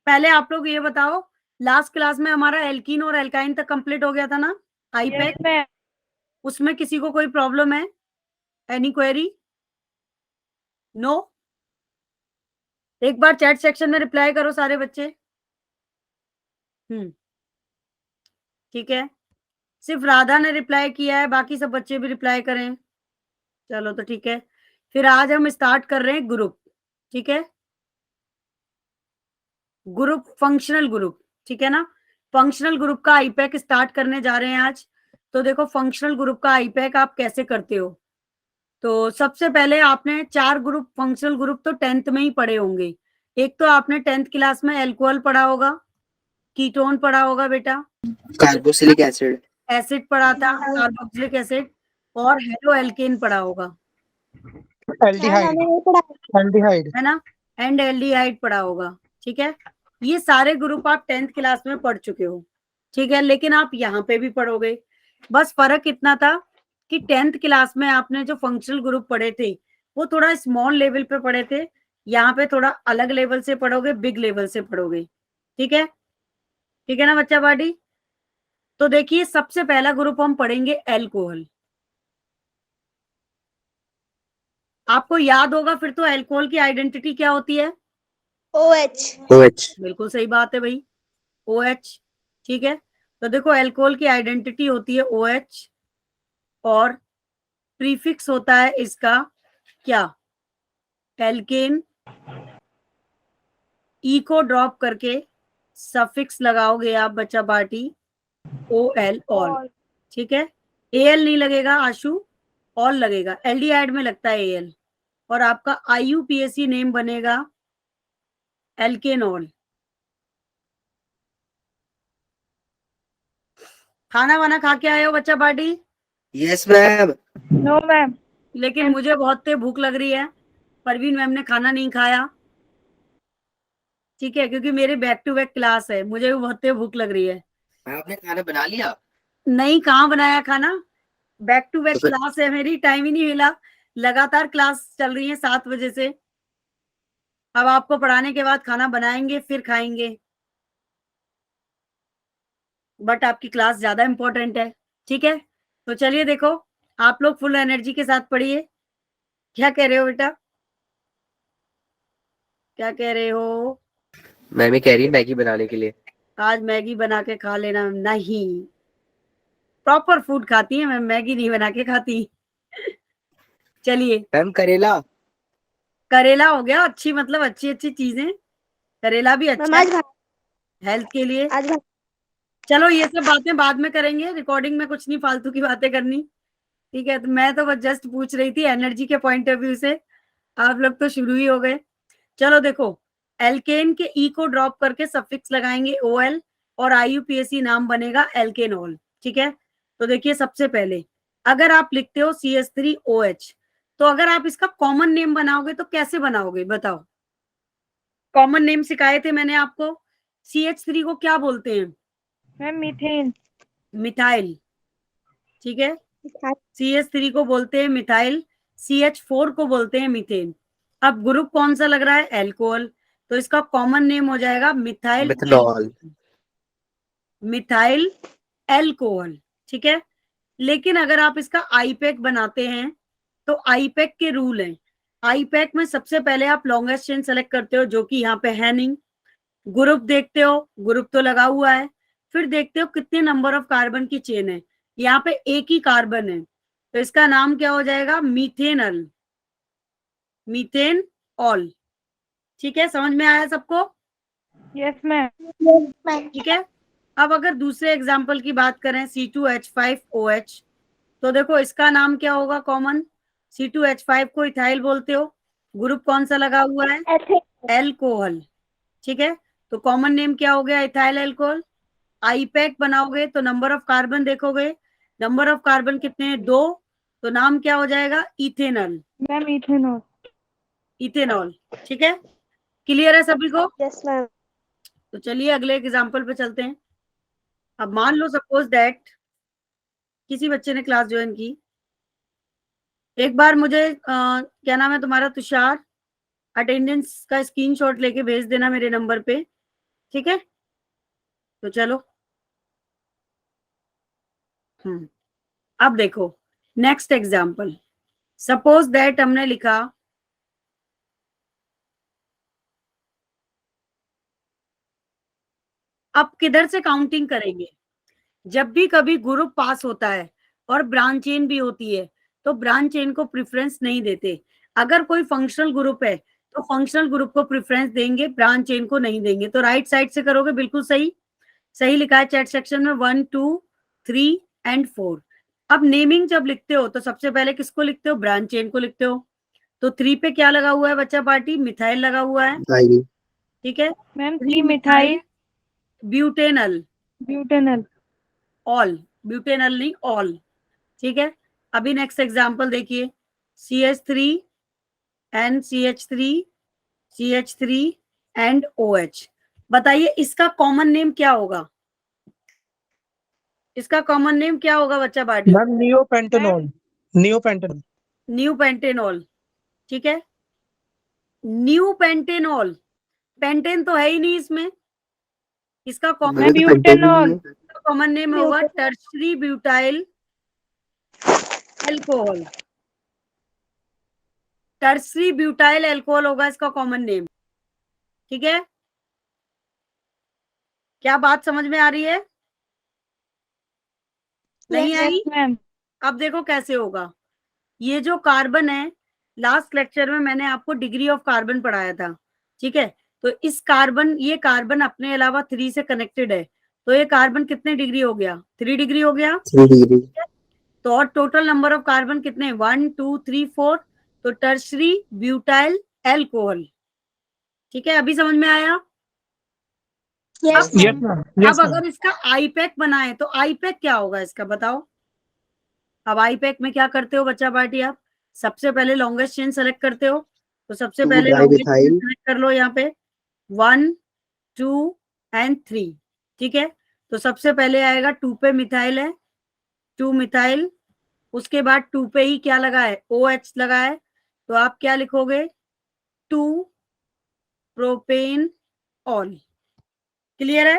पहले आप लोग ये बताओ, लास्ट क्लास में हमारा एल्कीन और एल्काइन तक कंप्लीट हो गया था ना, आईपैक? उसमें किसी को कोई प्रॉब्लम है? Any query? नो? एक बार चैट सेक्शन में रिप्लाई करो सारे बच्चे। ठीक है, सिर्फ राधा ने रिप्लाई किया है, बाकी सब बच्चे भी रिप्लाई करें। चलो तो ठीक है, फिर आज हम स्टार्ट कर रहे हैं ग्रुप। ठीक है, ग्रुप, फंक्शनल ग्रुप। ठीक है ना, फंक्शनल ग्रुप का आईपैक स्टार्ट करने जा रहे हैं आज। तो देखो, फंक्शनल ग्रुप का आईपैक आप कैसे करते हो। तो सबसे पहले आपने 4 ग्रुप, फंक्शनल ग्रुप तो 10th में ही पढ़े होंगे। एक तो आपने 10th क्लास में एल्कोहल पढ़ा होगा, कीटोन पढ़ा होगा बेटा, कार्बोक्सिलिक एसिड, एसिड पढ़ा था, कार्बोक्सिलिक एसिड, और हेलो एल्केन पढ़ा होगा, एल्डिहाइड, एल्डिहाइड है ना, एंड एल्डिहाइड पढ़ा होगा। ठीक है, ये सारे ग्रुप आप 10th क्लास में पढ़ चुके हो। ठीक है, लेकिन आप यहाँ पे भी पढ़ोगे। बस फर्क इतना था कि 10th क्लास में आपने जो फंक्शनल ग्रुप पढ़े थे वो थोड़ा स्मॉल लेवल पे पढ़े थे, यहाँ पे थोड़ा अलग लेवल से पढ़ोगे, बिग लेवल से पढ़ोगे। ठीक है, ठीक है ना बच्चा पार्टी? तो देखिए, सबसे पहला ग्रुप हम पढ़ेंगे एल्कोहल। आपको याद होगा फिर तो, एल्कोहल की आइडेंटिटी क्या होती है? OH। OH। बिल्कुल सही बात है भाई, OH। ठीक है, तो देखो, एल्कोहल की आइडेंटिटी होती है OH, और प्रीफिक्स होता है इसका क्या? एल्केन। ई को ड्रॉप करके सफिक्स लगाओगे आप बच्चा पार्टी, OL, ऑल। ठीक है, AL नहीं लगेगा आशु, ऑल लगेगा। एल्डिहाइड में लगता है AL, और आपका IUPAC नेम बनेगा एल्केनॉल। खाना वाना खा के आए हो बच्चा party? Yes ma'am. No ma'am. लेकिन मुझे बहुत तेज भूख लग रही है, परवीन मैम ने खाना नहीं खाया। ठीक है, क्योंकि मेरे बैक टू बैक क्लास है, मुझे भी बहुत तेज भूख लग रही है। आपने खाना बना लिया? नहीं, कहाँ बनाया खाना, बैक टू तो बैक फिर क्लास है मेरी, टाइम ही नहीं मिला। लगातार क्लास चल रही है 7 बजे से। अब आपको पढ़ाने के बाद खाना बनाएंगे, फिर खाएंगे। बट आपकी क्लास ज्यादा इंपॉर्टेंट है। ठीक है, तो चलिए देखो, आप लोग फुल एनर्जी के साथ पढ़िए। क्या कह रहे हो बेटा, क्या कह रहे हो? मैम ही कह रही है मैगी बनाने के लिए। आज मैगी बना के खा लेना। नहीं, प्रॉपर फूड खाती है, मैं मैगी नहीं बना के खाती। चलिए, मैम करेला। करेला हो गया, अच्छी, मतलब अच्छी अच्छी चीजें। करेला भी अच्छा है हेल्थ के लिए। चलो, ये सब बातें बाद में करेंगे, रिकॉर्डिंग में कुछ नहीं फालतू की बातें करनी। ठीक है, तो मैं तो बस जस्ट पूछ रही थी एनर्जी के पॉइंट ऑफ व्यू से, आप लोग तो शुरू ही हो गए। चलो देखो, एल्केन के ई को ड्रॉप करके सफिक्स लगाएंगे OL, और IUPAC नाम बनेगा एल्केनॉल। ठीक है, तो देखिए, सबसे पहले अगर आप लिखते हो CH3OH, तो अगर आप इसका कॉमन नेम बनाओगे तो कैसे बनाओगे बताओ? कॉमन नेम सिखाए थे मैंने आपको, CH3 को क्या बोलते हैं? Ma'am methane. मिथाइल। ठीक है, CH3 को बोलते हैं मिथाइल, CH4 को बोलते हैं मीथेन। अब ग्रुप कौन सा लग रहा है? एल्कोहल, तो इसका कॉमन नेम हो जाएगा मिथाइल, मिथनॉल। Methyl alcohol. ठीक है, लेकिन अगर आप इसका आईपैक बनाते हैं तो आईपैक के रूल हैं। आईपैक में सबसे पहले आप लॉन्गेस्ट चेन सेलेक्ट करते हो, जो कि यहाँ पे है नहीं। ग्रुप देखते हो, ग्रुप तो लगा हुआ है। फिर देखते हो कितने नंबर ऑफ कार्बन की चेन है, यहाँ पे एक ही कार्बन है, तो इसका नाम क्या हो जाएगा? Methanal, methane all. ठीक है, समझ में आया सबको? Yes ma'am. ठीक है, अब अगर दूसरे एग्जाम्पल की बात करें, C2H5OH, तो देखो इसका नाम क्या होगा कॉमन? C2H5 को इथाइल बोलते हो, ग्रुप कौन सा लगा हुआ है? एल्कोहल। ठीक है, तो कॉमन नेम क्या हो गया? Ethyl alcohol. आईपैक बनाओगे तो नंबर ऑफ कार्बन देखोगे, नंबर ऑफ कार्बन कितने हैं? 2, तो नाम क्या हो जाएगा? Ethanal, ma'am ethanol. इथेनॉल। ठीक है, क्लियर है सभी को? Yes ma'am. तो चलिए अगले एग्जाम्पल पे चलते हैं। अब मान लो सपोज दैट किसी बच्चे ने क्लास ज्वाइन की, एक बार मुझे क्या नाम है तुम्हारा? तुषार, अटेंडेंस का स्क्रीनशॉट लेके भेज देना मेरे नंबर पे, ठीक है, तो चलो अब देखो नेक्स्ट एग्जाम्पल। सपोज दैट हमने लिखा अब किधर से काउंटिंग करेंगे, जब भी कभी ग्रुप पास होता है और ब्रांच चेन भी होती है तो ब्रांच चेन को प्रेफरेंस नहीं देते। अगर कोई फंक्शनल ग्रुप है तो फंक्शनल ग्रुप को प्रेफरेंस देंगे, ब्रांच चेन को नहीं देंगे। तो राइट साइड से करोगे, बिल्कुल सही सही लिखा है चैट सेक्शन में 1 2 3 एंड 4। अब नेमिंग जब लिखते हो तो सबसे पहले किसको लिखते हो, ब्रांच चेन को लिखते हो। तो 3 पे क्या लगा हुआ है बच्चा पार्टी, मिथाइल लगा हुआ है, ठीक है ma'am 3 methyl butanal, butanal all, butanal नहीं ऑल, ठीक है। अभी नेक्स्ट एग्जांपल देखिए, CH3 and CH3 CH3 and OH। बताइए इसका कॉमन नेम क्या होगा, इसका कॉमन नेम क्या होगा बच्चा पार्टी? मैम नियोपेंटेनॉल, नियोपेंटेनॉल, न्यू पेंटेनॉल, ठीक है न्यू पेंटेनॉल। पेंटेन तो है ही नहीं इसमें, इसका कॉमन ब्यूटेनॉल कॉमन नेम होगा tertiary butyl alcohol, tertiary butyl alcohol होगा इसका कॉमन नेम, ठीक है। क्या बात समझ में आ रही है? नहीं आई? मैम अब देखो कैसे होगा। ये जो कार्बन है, लास्ट लेक्चर में मैंने आपको डिग्री ऑफ कार्बन पढ़ाया था, ठीक है। तो इस कार्बन, ये कार्बन अपने अलावा 3 से कनेक्टेड है, तो ये कार्बन कितने डिग्री हो गया, 3 डिग्री हो गया, 3 डिग्री। तो और टोटल नंबर ऑफ कार्बन कितने, 1 2 3 4, तो टर्शरी ब्यूटाइल एल्कोहल, ठीक है। अभी समझ में आया? Yes ma'am. अब अगर इसका आईपैक बनाए तो आईपैक क्या होगा इसका बताओ। अब आईपैक में क्या करते हो बच्चा पार्टी, आप सबसे पहले लॉन्गेस्ट चेन सेलेक्ट करते हो, तो सबसे पहले लॉन्गेस्ट चेन सेलेक्ट कर लो यहाँ पे 1 2 एंड 3, ठीक है। तो सबसे पहले आएगा 2 पे मिथाइल है, 2 मिथाइल, उसके बाद 2 पे ही क्या लगा है, OH लगा है, तो आप क्या लिखोगे 2 प्रोपेन ऑल। क्लियर है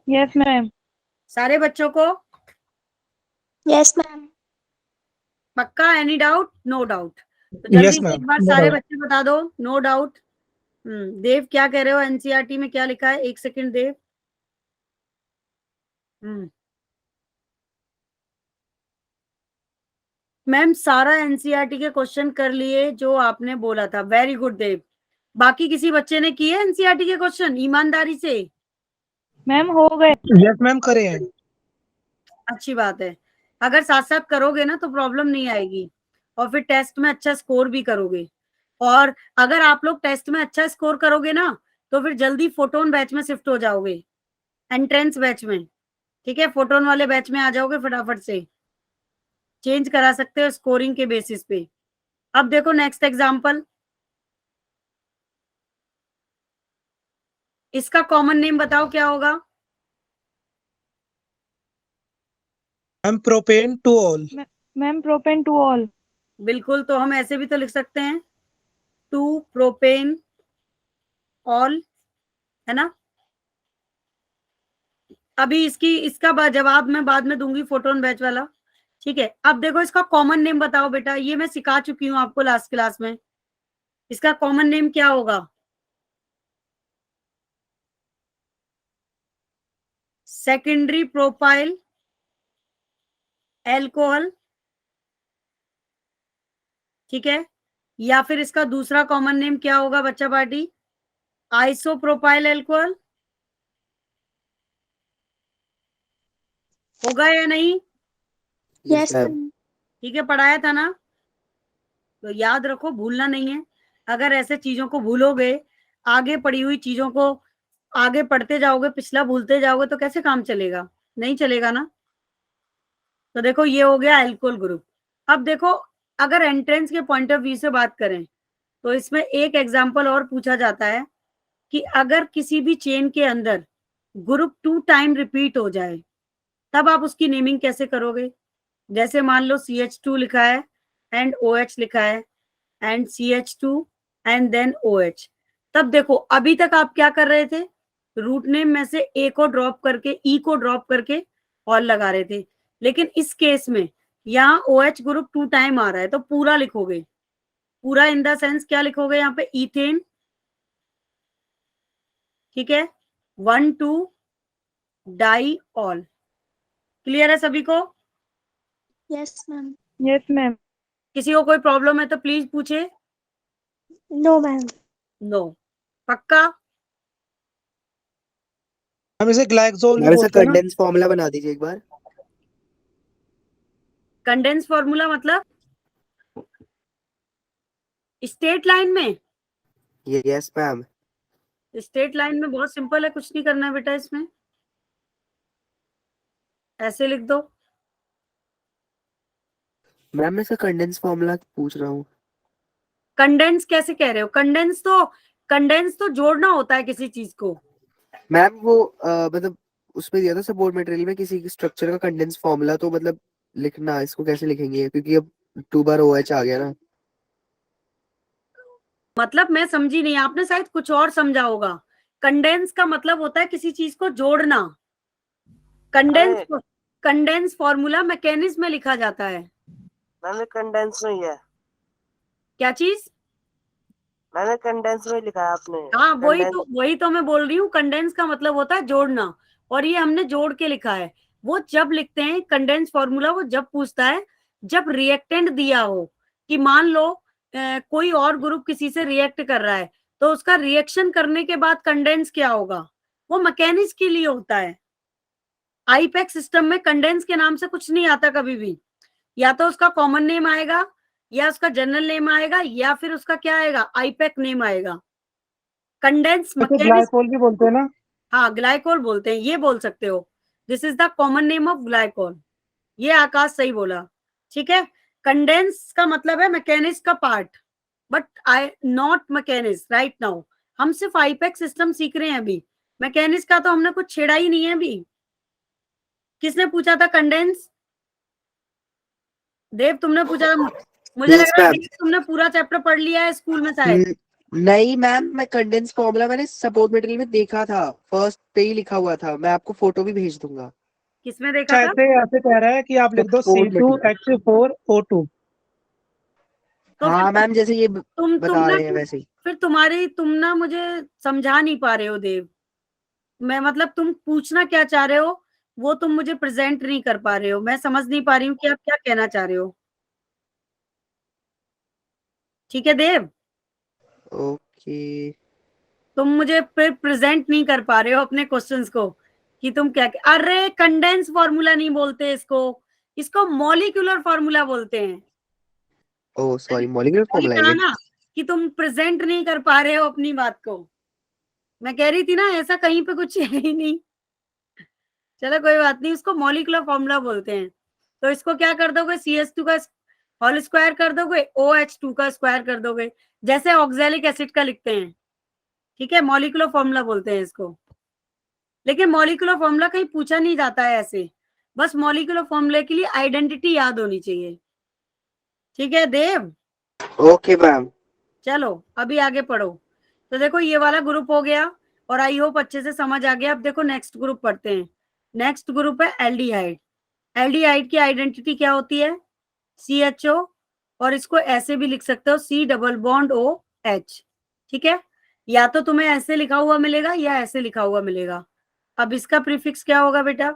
यस मैम सारे बच्चों को? Yes ma'am. पक्का? Any doubt? No doubt? तो जल्दी Yes, से ma'am. एक बार No सारे doubt. बच्चे बता दो नो डाउट। देव क्या कह रहे हो, एनसीईआरटी में क्या लिखा है, एक सेकंड देव। मैम सारा एनसीईआरटी के क्वेश्चन कर लिए जो आपने बोला था, वेरी गुड देव। बाकी किसी बच्चे ने किए एनसीईआरटी के क्वेश्चन ईमानदारी से? मैम हो गए। यस मैम करे हैं। अच्छी बात है, अगर साथ साथ करोगे ना तो प्रॉब्लम नहीं आएगी और फिर टेस्ट में अच्छा स्कोर भी करोगे। और अगर आप लोग टेस्ट में अच्छा स्कोर करोगे ना तो फिर जल्दी फोटोन बैच में शिफ्ट हो जाओगे, एंट्रेंस बैच में, ठीक है। फोटोन वाले बैच में आ जाओगे, फटाफट से चेंज करा सकते हो स्कोरिंग के बेसिस पे। अब देखो नेक्स्ट एग्जांपल, इसका कॉमन नेम बताओ क्या होगा। Ma'am propane two all. Ma'am propane two all. बिल्कुल, तो हम ऐसे भी तो लिख सकते हैं 2 प्रोपेन ऑल, है ना। अभी इसका जवाब मैं बाद में दूंगी, फोटोन बैच वाला, ठीक है। अब देखो इसका कॉमन नेम बताओ बेटा, ये मैं सिखा चुकी हूँ आपको लास्ट क्लास में। इसका कॉमन नेम क्या होगा, सेकेंडरी प्रोपाइल एल्कोहल, ठीक है। या फिर इसका दूसरा कॉमन नेम क्या होगा बच्चा पार्टी, आइसोप्रोपाइल एल्कोहल, होगा या नहीं? यस ठीक है, पढ़ाया था ना, तो याद रखो, भूलना नहीं है। अगर ऐसे चीजों को भूलोगे, आगे पढ़ी हुई चीजों को आगे पढ़ते जाओगे, पिछला भूलते जाओगे तो कैसे काम चलेगा, नहीं चलेगा ना। तो देखो ये हो गया एल्कोहल ग्रुप। अब देखो अगर एंट्रेंस के पॉइंट ऑफ व्यू से बात करें तो इसमें एक एग्जांपल और पूछा जाता है कि अगर किसी भी चेन के अंदर ग्रुप 2 टाइम रिपीट हो जाए तब आप उसकी नेमिंग कैसे करोगे। जैसे मान लो CH2 लिखा है एंड OH लिखा है and CH2 and then OH। तब देखो अभी तक आप क्या कर रहे थे, रूट नेम में से ए को ड्रॉप करके, ई को ड्रॉप करके ऑल लगा रहे थे। लेकिन इस केस में यहाँ OH ग्रुप 2 टाइम आ रहा है, तो पूरा लिखोगे। पूरा इन द सेंस क्या लिखोगे यहाँ पे, इथेन, ठीक है, 1,2 डाई ऑल। क्लियर है सभी को? Yes ma'am. Yes ma'am. किसी को कोई प्रॉब्लम है तो प्लीज पूछे। No ma'am. नो, पक्का? हम इसे ग्लाइकोल भी मैम इसका बोलते हैं ना। कंडेंस फॉर्मूला बना दीजिए एक बार। कंडेंस फॉर्मूला मतलब स्ट्रेट लाइन में? Yes ma'am. स्ट्रेट लाइन में बहुत सिंपल है, कुछ नहीं करना है बेटा इसमें, ऐसे लिख दो। मैम मैं इसका कंडेंस फॉर्मूला पूछ रहा हूँ। कंडेंस कैसे कह रहे हो? कंडेंस तो जोड़ना होता है किसी चीज को। मैम वो मतलब उसमें दिया था सपोर्ट मटेरियल में किसी स्ट्रक्चर का कंडेंस फॉर्मूला, तो मतलब लिखना इसको कैसे लिखेंगे, क्योंकि अब 2 बार OH आ गया ना। मतलब मैं समझी नहीं, आपने शायद कुछ और समझा होगा। कंडेंस का मतलब होता है किसी चीज को जोड़ना। कंडेंस फॉर्मूला मैकेनिज्म में लिखा जाता है। मैंने कंडेंस में ही है। क्या चीज? मैंने कंडेंस में लिखा है आपने। हाँ, वही तो मैं बोल रही हूँ। कंडेंस का मतलब होता है जोड़ना, और ये हमने जोड़ के लिखा है। वो जब लिखते हैं कंडेंस फॉर्मूला, वो जब पूछता है जब रिएक्टेंट दिया हो, कि मान लो कोई और ग्रुप किसी से रिएक्ट कर रहा है, तो उसका रिएक्शन करने के बाद कंडेंस क्या होगा, वो मैकेनिक्स के लिए होता है। आईपैक्स सिस्टम में कंडेंस के नाम से कुछ नहीं आता कभी भी। या तो उसका कॉमन नेम आएगा, या उसका जनरल नेम आएगा, या फिर उसका क्या आएगा, आईपैक नेम आएगा। कंडेंस मैकेनिक्स, ग्लाइकोल भी बोलते हैं ना। हाँ ग्लाइकोल बोलते हैं, ये बोल सकते हो। This is the common name of glycol. ये आकाश सही बोला, ठीक है। कंडेंस का मतलब है मैकेनिक्स का part, but I not mechanics right now. हम सिर्फ आईपैक सिस्टम सीख रहे हैं अभी, मैकेनिक्स का तो हमने कुछ छेड़ा ही नहीं है अभी। किसने पूछा था कंडेंस? देव तुमने पूछा था। मुझे लग यस रहा है मैम। देव, तुमने पूरा चैप्टर पढ़ लिया है स्कूल में शायद। नहीं मैम, मैं कंडेंस फॉर्मूला मैंने सपोर्ट मटेरियल में देखा था, फर्स्ट पे ही लिखा हुआ था। मैं आपको फोटो भी भेज दूंगा। किसमें देखा था? ऐसे ऐसे कह रहा है कि आप लिख दो सपोर्ट मटेरियल। C2H4O2। तो हाँ फिर मैम, जैसे ये तुम बता ना रहे हैं वैसे ही। फिर तुम ना मुझे समझा नहीं पा रहे हो देव। मैं मतलब तुम पूछना क्या चाह रहे हो, वो तुम मुझे प्रेजेंट नहीं कर पा रहे हो। मैं समझ नहीं पा रही हूँ कि आप क्या कहना चाह रहे हो। ठीक है देव, ओके। तुम मुझे फिर प्रेजेंट नहीं कर पा रहे हो अपने क्वेश्चंस को, कि तुम क्या। अरे कंडेंस फॉर्मूला नहीं बोलते इसको, इसको मॉलिक्यूलर फॉर्मूला बोलते हैं। ओह सॉरी, मॉलिक्यूलर वही फॉर्मूला है कहा ये। ना कि तुम प्रेजेंट नहीं कर पा रहे हो अपनी बात को। मैं कह रही थी ना, ऐसा कहीं पे कुछ है ही नहीं। चलो कोई बात नहीं, उसको मॉलिक्यूलर फॉर्मूला बोलते हैं। तो इसको क्या कर दोगे, CH2 का होल स्क्वायर कर दोगे, OH2 का स्क्वायर कर दोगे, जैसे ऑक्सैलिक एसिड का लिखते हैं। ठीक है, मॉलिक्यूलर फॉर्मूला बोलते हैं इसको। लेकिन मॉलिक्यूलर फॉर्मूला कहीं पूछा नहीं जाता है ऐसे, बस मॉलिक्यूलर फॉर्मूले के लिए आइडेंटिटी याद होनी चाहिए। ठीक है देव? Okay ma'am. चलो अभी आगे पढ़ो। तो देखो ये वाला ग्रुप हो गया, और आई होप अच्छे से समझ आ गया। अब देखो नेक्स्ट ग्रुप पढ़ते हैं। नेक्स्ट ग्रुप है एल्डिहाइड। एल्डिहाइड की आइडेंटिटी क्या होती है, CHO, और इसको ऐसे भी लिख सकते हो C डबल बॉन्ड OH। ठीक है, या तो तुम्हें ऐसे लिखा हुआ मिलेगा या ऐसे लिखा हुआ मिलेगा। अब इसका प्रीफिक्स क्या होगा बेटा,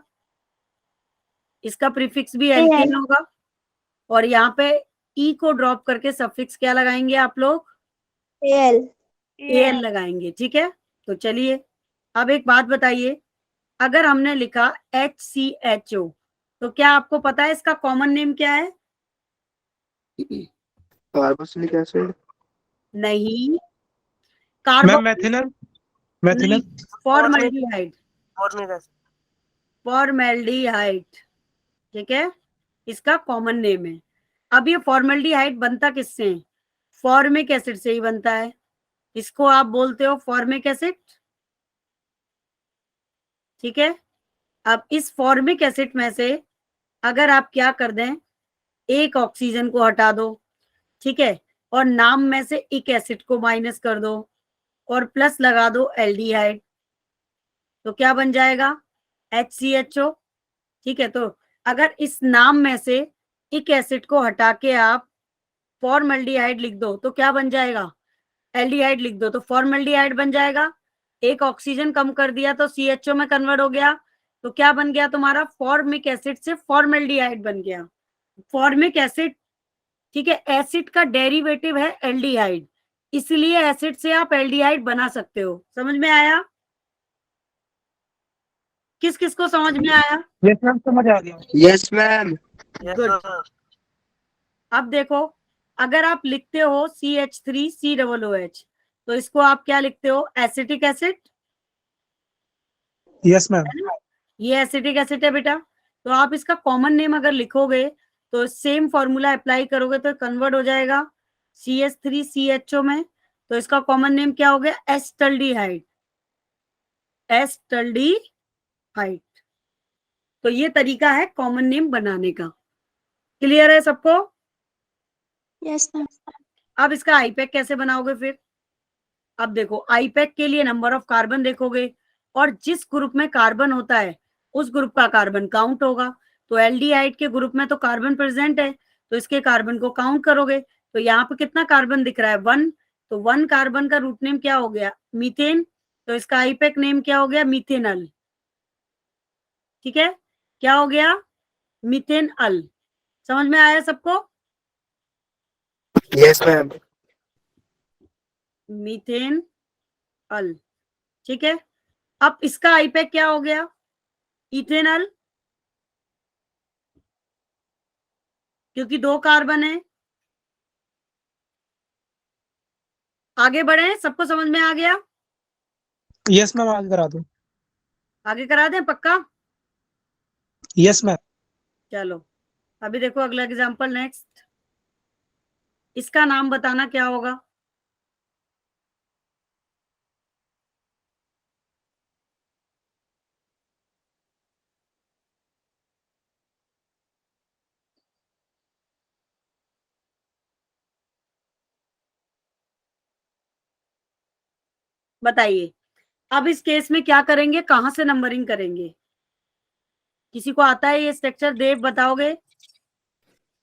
इसका प्रीफिक्स भी एल्केन होगा, और यहाँ पे ई को ड्रॉप करके सफिक्स क्या लगाएंगे आप लोग, AL लगाएंगे। ठीक है, तो चलिए अब एक बात बताइए, अगर हमने लिखा HCHO, तो क्या आपको पता है इसका कॉमन नेम क्या है? Carboxylic acid. नहीं, मैम कार्बो मेथिनल। नहीं, फॉर्मल्डिहाइड। फॉर्मिक फॉर्मल्डिहाइड, ठीक है, इसका कॉमन नेम है। अब ये फॉर्मल्डिहाइड बनता किससे है, फॉर्मिक एसिड से ही बनता है। इसको आप बोलते हो फॉर्मिक एसिड। ठीक है, अब इस फॉर्मिक एसिड में से अगर आप क्या कर दें, एक ऑक्सीजन को हटा दो, ठीक है, और नाम में से एक एसिड को माइनस कर दो, और प्लस लगा दो एल्डिहाइड। तो क्या बन जाएगा, HCHO। ठीक है, तो अगर इस नाम में से इक एसिड को हटा के आप फॉर्मल्डिहाइड लिख दो तो क्या बन जाएगा, एल्डिहाइड लिख दो तो फॉर्मल्डिहाइड बन जाएगा। एक ऑक्सीजन कम कर दिया तो CHO में कन्वर्ट हो गया, तो क्या बन गया तुम्हारा, फॉर्मिक एसिड से फॉर्मल्डिहाइड बन गया। फॉर्मिक एसिड, ठीक है, एसिड का डेरिवेटिव है एल्डिहाइड, इसलिए एसिड से आप एल्डिहाइड बना सकते हो। समझ में आया, किस किस को समझ में आया? यस मैम, समझ आ गया। Yes ma'am. Yes Good. Ma'am. अब देखो, अगर आप लिखते हो CH3COOH तो इसको आप क्या लिखते हो, एसिटिक एसिड। Yes ma'am. ये एसिटिक एसिड है बेटा, तो आप इसका कॉमन नेम अगर लिखोगे तो सेम फॉर्मूला अप्लाई करोगे तो कन्वर्ट हो जाएगा CH3CHO में, तो इसका कॉमन नेम क्या हो गया, एस्टल्डिहाइड। एस्टल्डिहाइड। तो ये तरीका है कॉमन नेम बनाने का। क्लियर है सबको? Yes ma'am. अब इसका आईपैक कैसे बनाओगे फिर? अब देखो, आईपैक के लिए नंबर ऑफ कार्बन देखोगे और जिस ग्रुप में कार्बन होता है उस ग्रुप का कार्बन काउंट होगा। तो एल्डिहाइड के ग्रुप में तो कार्बन प्रेजेंट है, तो इसके कार्बन को काउंट करोगे तो यहाँ पे कितना कार्बन दिख रहा है, 1। तो 1 कार्बन का रूट नेम क्या हो गया, मीथेन। तो इसका आईपैक नेम क्या हो गया, मीथेनल। ठीक है, क्या हो गया, मीथेनल। समझ में आया सबको? Yes ma'am. मीथेन अल। ठीक है, अब इसका आईपैक क्या हो गया, इथेनल, क्योंकि 2 कार्बन है। आगे बढ़े, सबको समझ में आ गया? यस मैम, आगे करा दो। आगे करा दें पक्का? Yes ma'am. चलो, अभी देखो अगला एग्जांपल नेक्स्ट। इसका नाम बताना क्या होगा, बताइए। अब इस केस में क्या करेंगे, कहां से नंबरिंग करेंगे? किसी को आता है ये स्ट्रक्चर? देव बताओगे?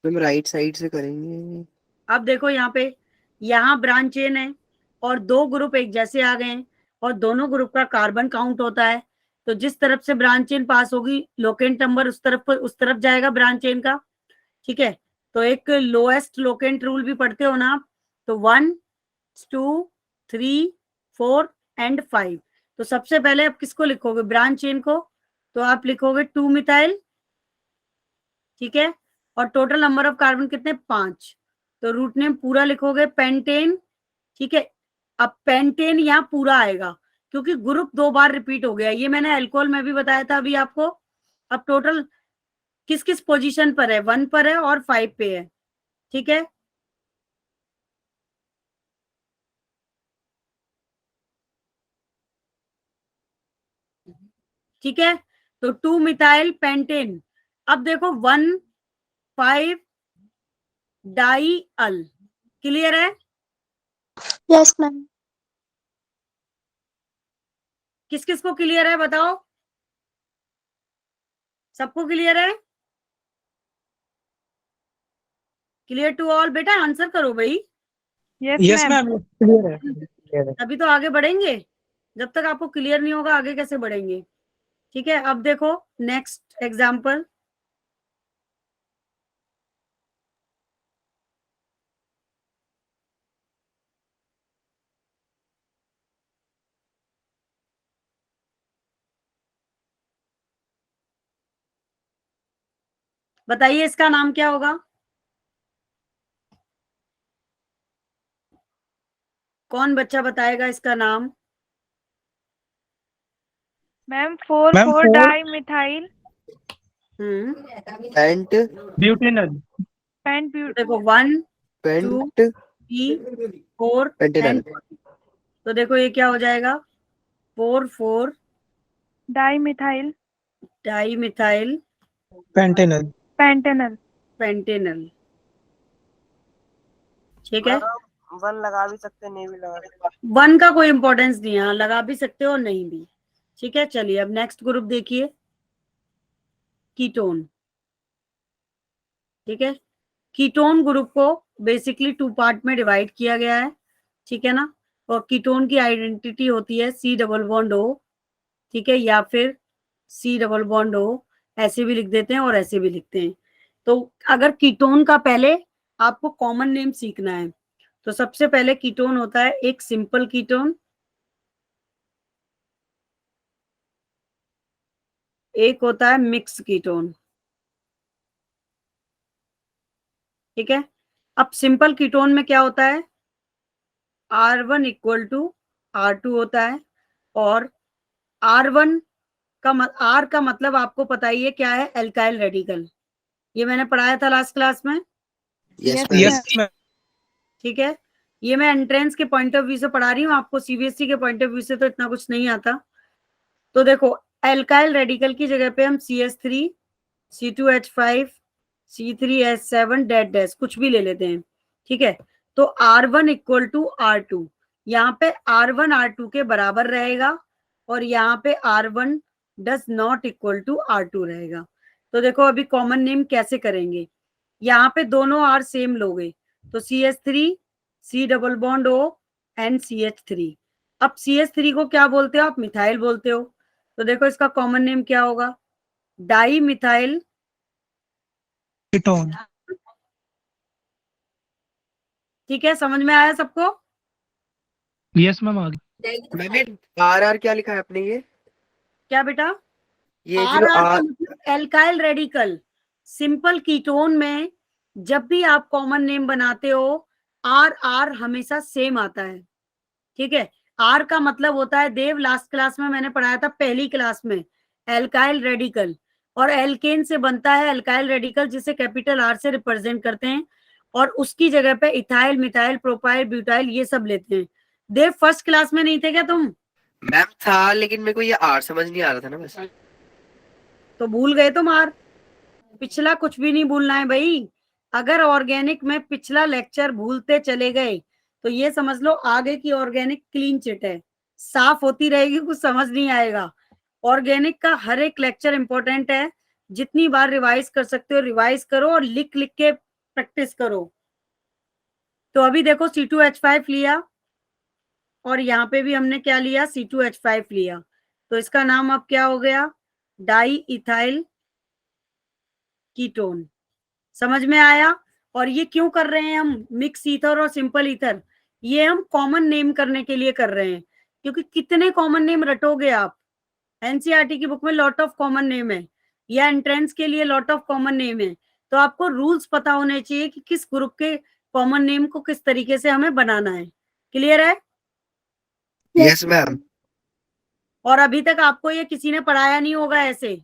मैम राइट साइड से करेंगे। अब देखो यहाँ पे, यहाँ ब्रांच चेन है और 2 ग्रुप एक जैसे आ गए हैं और दोनों ग्रुप का कार्बन काउंट होता है, तो जिस तरफ से ब्रांच चेन पास होगी लोकेंट नंबर उस तरफ जाएगा ब्रांच चेन का। ठीक है, तो एक लोएस्ट लोकेंट रूल भी पढ़ते हो ना आप, तो 1 2 3 4 एंड 5। तो सबसे पहले आप किसको लिखोगे, ब्रांच चेन को, तो आप लिखोगे 2 मिथाइल। ठीक है, और टोटल नंबर ऑफ कार्बन कितने, 5। तो रूट नेम पूरा लिखोगे पेंटेन। ठीक है, अब पेंटेन यहाँ पूरा आएगा क्योंकि ग्रुप 2 बार रिपीट हो गया, ये मैंने अल्कोहल में भी बताया था अभी आपको। अब टोटल किस किस पोजीशन पर है, 1 पर है और 5 पे है। ठीक है, ठीक है, तो 2 मिथाइल पेंटेन। अब देखो 1 5 डाई अल। क्लियर है? Yes ma'am. किस किस को क्लियर है बताओ? सबको क्लियर है? Clear to all? बेटा आंसर करो भाई, यस मैम, क्लियर है, क्लियर है। अभी तो आगे बढ़ेंगे। जब तक आपको क्लियर नहीं होगा आगे कैसे बढ़ेंगे? ठीक है, अब देखो नेक्स्ट एग्जाम्पल। बताइए इसका नाम क्या होगा, कौन बच्चा बताएगा इसका नाम? Ma'am 4 ma'am 4 4 dimethyl pent butanal. Pent देखो 1 2 पेंट 3 4 पेंटेनल। एंड, तो देखो ये क्या हो जाएगा, 4 4 di methyl di methyl Pantanal. Pantanal. Pantanal. ठीक है, 1 लगा भी सकते, नहीं भी लगा सकते। 1 का कोई इंपॉर्टेंस नहीं है, लगा भी सकते हो और नहीं भी। ठीक है, चलिए अब नेक्स्ट ग्रुप देखिए, कीटोन। ठीक है, कीटोन ग्रुप को बेसिकली 2 पार्ट में डिवाइड किया गया है, ठीक है ना। और कीटोन की आइडेंटिटी होती है C डबल बॉन्ड O, ठीक है, या फिर C डबल बॉन्ड O, ऐसे भी लिख देते हैं और ऐसे भी लिखते हैं। तो अगर कीटोन का पहले आपको कॉमन नेम सीखना है, तो सबसे पहले कीटोन होता है एक सिंपल कीटोन, एक होता है मिक्स कीटोन। ठीक है, अब सिंपल कीटोन में क्या होता है, R1 इक्वल टू R2 होता है, और R1 का R का मतलब आपको पता ही है क्या है, एल्काइल रेडिकल। ये मैंने पढ़ाया था लास्ट क्लास में। Yes ma'am. ठीक है, ये मैं एंट्रेंस के पॉइंट ऑफ व्यू से पढ़ा रही हूँ, आपको सीबीएसई के पॉइंट ऑफ व्यू से तो इतना कुछ नहीं आता। तो देखो, एल्काइल रेडिकल की जगह पे हम CH3, C2H5, C3H7 dash dash कुछ भी ले लेते हैं। ठीक है, तो R1 इक्वल टू R2, यहाँ पे R1 R2 के बराबर रहेगा, और यहाँ पे R1 does not equal to R2 रहेगा। तो देखो अभी कॉमन नेम कैसे करेंगे, यहाँ पे दोनों R सेम लोगे, तो CH3, C double bond O and CH3। अब CH3 को क्या बोलते हो आप, मिथाइल बोलते हो। तो देखो इसका कॉमन नेम क्या होगा, डाई मिथाइल कीटोन। ठीक है, समझ में आया सबको। यस मैम, आगे। मैंने RR क्या लिखा है आपने, ये क्या बेटा, ये आर जो आर का R मतलब एल्काइल रेडिकल। सिंपल कीटोन में जब भी आप कॉमन नेम बनाते हो, आर आर हमेशा सेम आता है। ठीक है, आर का मतलब होता है, देव लास्ट क्लास में मैंने पढ़ाया था, पहली क्लास में, एल्काइल रेडिकल। और एल्केन से बनता है एल्काइल रेडिकल, जिसे कैपिटल R से रिप्रेजेंट करते हैं, और उसकी जगह पे इथाइल, मिथाइल, प्रोपाइल, ब्यूटाइल ये सब लेते हैं। देव फर्स्ट क्लास में नहीं थे क्या तुम? मैम था, लेकिन मेरे को ये R समझ नहीं आ रहा था ना बस। तो भूल गए तुम R। पिछला कुछ भी नहीं भूलना है भाई। अगर ऑर्गेनिक में पिछला लेक्चर भूलते चले गए, तो ये समझ लो आगे की ऑर्गेनिक क्लीन चिट है, साफ होती रहेगी, कुछ समझ नहीं आएगा। ऑर्गेनिक का हर एक लेक्चर इंपॉर्टेंट है, जितनी बार रिवाइज कर सकते हो रिवाइज करो, और लिख लिख के प्रैक्टिस करो। तो अभी देखो C2H5 लिया, और यहाँ पे भी हमने क्या लिया, C2H5 लिया, तो इसका नाम अब क्या हो गया, डाई इथाइल कीटोन। समझ में आया। और ये क्यों कर रहे हैं हम, मिक्स ईथर और सिंपल ईथर, ये हम कॉमन नेम करने के लिए कर रहे हैं, क्योंकि कितने कॉमन नेम रटोगे आप। एनसीईआरटी की बुक में लॉट ऑफ कॉमन नेम है, या एंट्रेंस के लिए लॉट ऑफ कॉमन नेम है, तो आपको रूल्स पता होने चाहिए कि किस ग्रुप के कॉमन नेम को किस तरीके से हमें बनाना है। क्लियर है? Yes ma'am. और अभी तक आपको ये किसी ने पढ़ाया नहीं होगा, ऐसे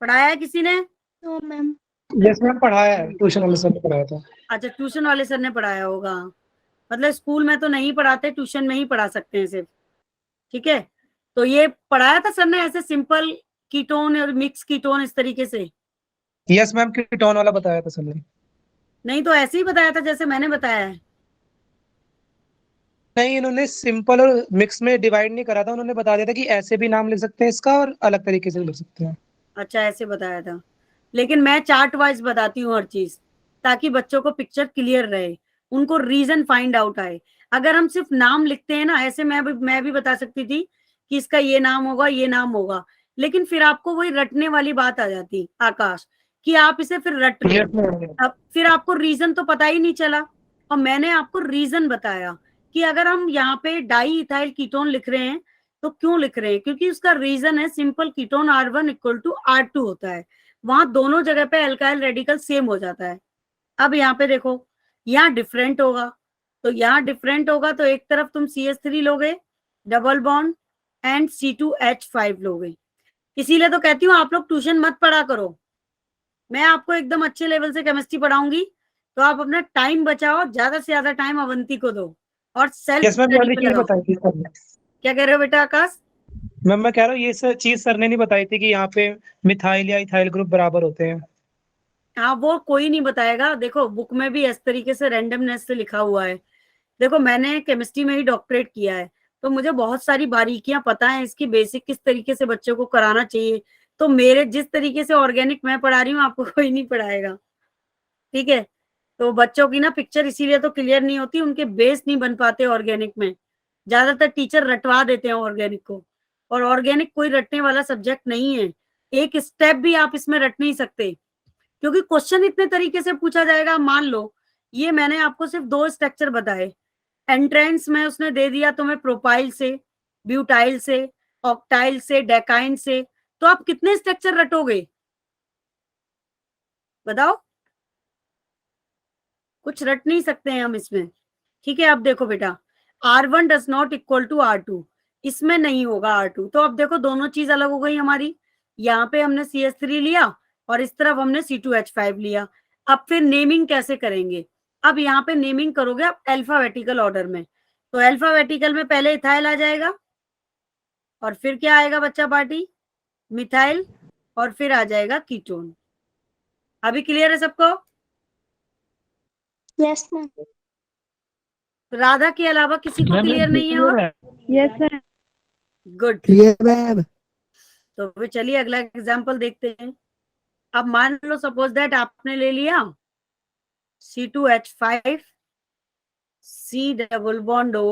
पढ़ाया है किसी ने? No, ma'am. यस मैम, पढ़ाया है, ट्यूशन वाले सर ने पढ़ाया था। अच्छा, ट्यूशन वाले सर ने पढ़ाया होगा, मतलब स्कूल में तो नहीं पढ़ाते, ट्यूशन में ही पढ़ा सकते हैं सिर्फ। ठीक है, तो ये पढ़ाया था सर ने ऐसे सिंपल कीटोन और मिक्स कीटोन इस तरीके से? यस मैम, कीटोन वाला बताया था सर ने। नहीं तो ऐसे ही बताया था जैसे मैंने बताया है। नहीं, इन्होंने सिंपल और मिक्स में डिवाइड नहीं करा था, उन्होंने बता दिया था कि ऐसे भी नाम लिख सकते हैं इसका और अलग तरीके से लिख सकते हैं। अच्छा, ऐसे बताया था, लेकिन मैं चार्ट वाइज बताती हूँ हर चीज, ताकि बच्चों को पिक्चर क्लियर रहे, उनको रीजन फाइंड आउट आए। अगर हम सिर्फ नाम लिखते हैं ना, ऐसे मैं भी बता सकती थी कि इसका ये नाम होगा, ये नाम होगा, लेकिन फिर आपको वही रटने वाली बात आ जाती आकाश, कि आप इसे फिर रट रहे हो, अब फिर आपको रीजन तो पता ही नहीं चला। और मैंने आपको रीजन बताया कि अगर हम यहाँ पे डाई इथाइल कीटोन लिख रहे हैं, तो क्यों लिख रहे हैं, क्योंकि उसका रीजन है, simple ketone R1 equal to R2 होता है, वहां दोनों जगह पे एल्काइल रेडिकल सेम हो जाता है। अब यहाँ पे देखो, यहाँ डिफरेंट होगा, तो यहाँ डिफरेंट होगा, तो एक तरफ तुम CH3 लोगे डबल बॉन्ड एंड C2H5 लोगे। इसीलिए तो कहती हूँ आप लोग ट्यूशन मत पढ़ा करो, मैं आपको एकदम अच्छे लेवल से केमिस्ट्री पढ़ाऊंगी, तो आप अपना टाइम बचाओ, ज्यादा से ज्यादा टाइम अवंती को दो, और सेल्फ यस मैम, ये वाली चीज बताई थी सर ने। क्या कह रहे हो बेटा आकाश? मैम मैं कह रहा हूँ ये चीज सर ने नहीं बताई थी कि यहाँ पे मिथाइल या इथाइल ग्रुप बराबर होते हैं। हाँ, वो कोई नहीं बताएगा, देखो बुक में भी इस तरीके से रैंडमनेस से लिखा हुआ है। देखो मैंने केमिस्ट्री में ही डॉक्टरेट किया है, तो मुझे बहुत सारी बारीकियां पता है इसकी, बेसिक किस तरीके से बच्चों को कराना चाहिए। तो मेरे जिस तरीके से ऑर्गेनिक मैं पढ़ा रही हूँ आपको कोई नहीं पढ़ाएगा, ठीक है। तो बच्चों की ना पिक्चर इसीलिए तो क्लियर नहीं होती, उनके बेस नहीं बन पाते ऑर्गेनिक में। ज्यादातर टीचर रटवा देते हैं ऑर्गेनिक को, और ऑर्गेनिक कोई रटने वाला सब्जेक्ट नहीं है। एक स्टेप भी आप इसमें रट नहीं सकते, क्योंकि क्वेश्चन इतने तरीके से पूछा जाएगा। मान लो ये मैंने आपको सिर्फ 2 स्ट्रक्चर बताए, एंट्रेंस में उसने दे दिया तुम्हें प्रोपाइल से, ब्यूटाइल से, ऑक्टाइल से, डेकाइन से, तो आप कितने स्ट्रक्चर रटोगे बताओ? कुछ रट नहीं सकते हैं हम इसमें, ठीक है। अब देखो बेटा, R1 does not equal to R2, इसमें नहीं होगा R2। तो अब देखो दोनों चीज अलग हो गई हमारी। यहाँ पे हमने CH3 लिया और इस तरफ हमने C2H5 लिया। अब फिर नेमिंग कैसे करेंगे? अब यहाँ पे नेमिंग करोगे आप अल्फाबेटिकल ऑर्डर में। तो अल्फाबेटिकल में पहले इथाइल आ जाएगा, और फिर क्या आएगा बच्चा पार्टी? मिथाइल, और फिर आ जाएगा कीटोन। अभी क्लियर है सबको? Yes, ma'am. राधा के अलावा किसी को क्लियर नहीं है? और yes sir. Good. Clear ma'am. तो फिर चलिए अगला एग्जांपल देखते हैं। अब मान लो सपोज दैट आपने ले लिया C2H5 C double bond O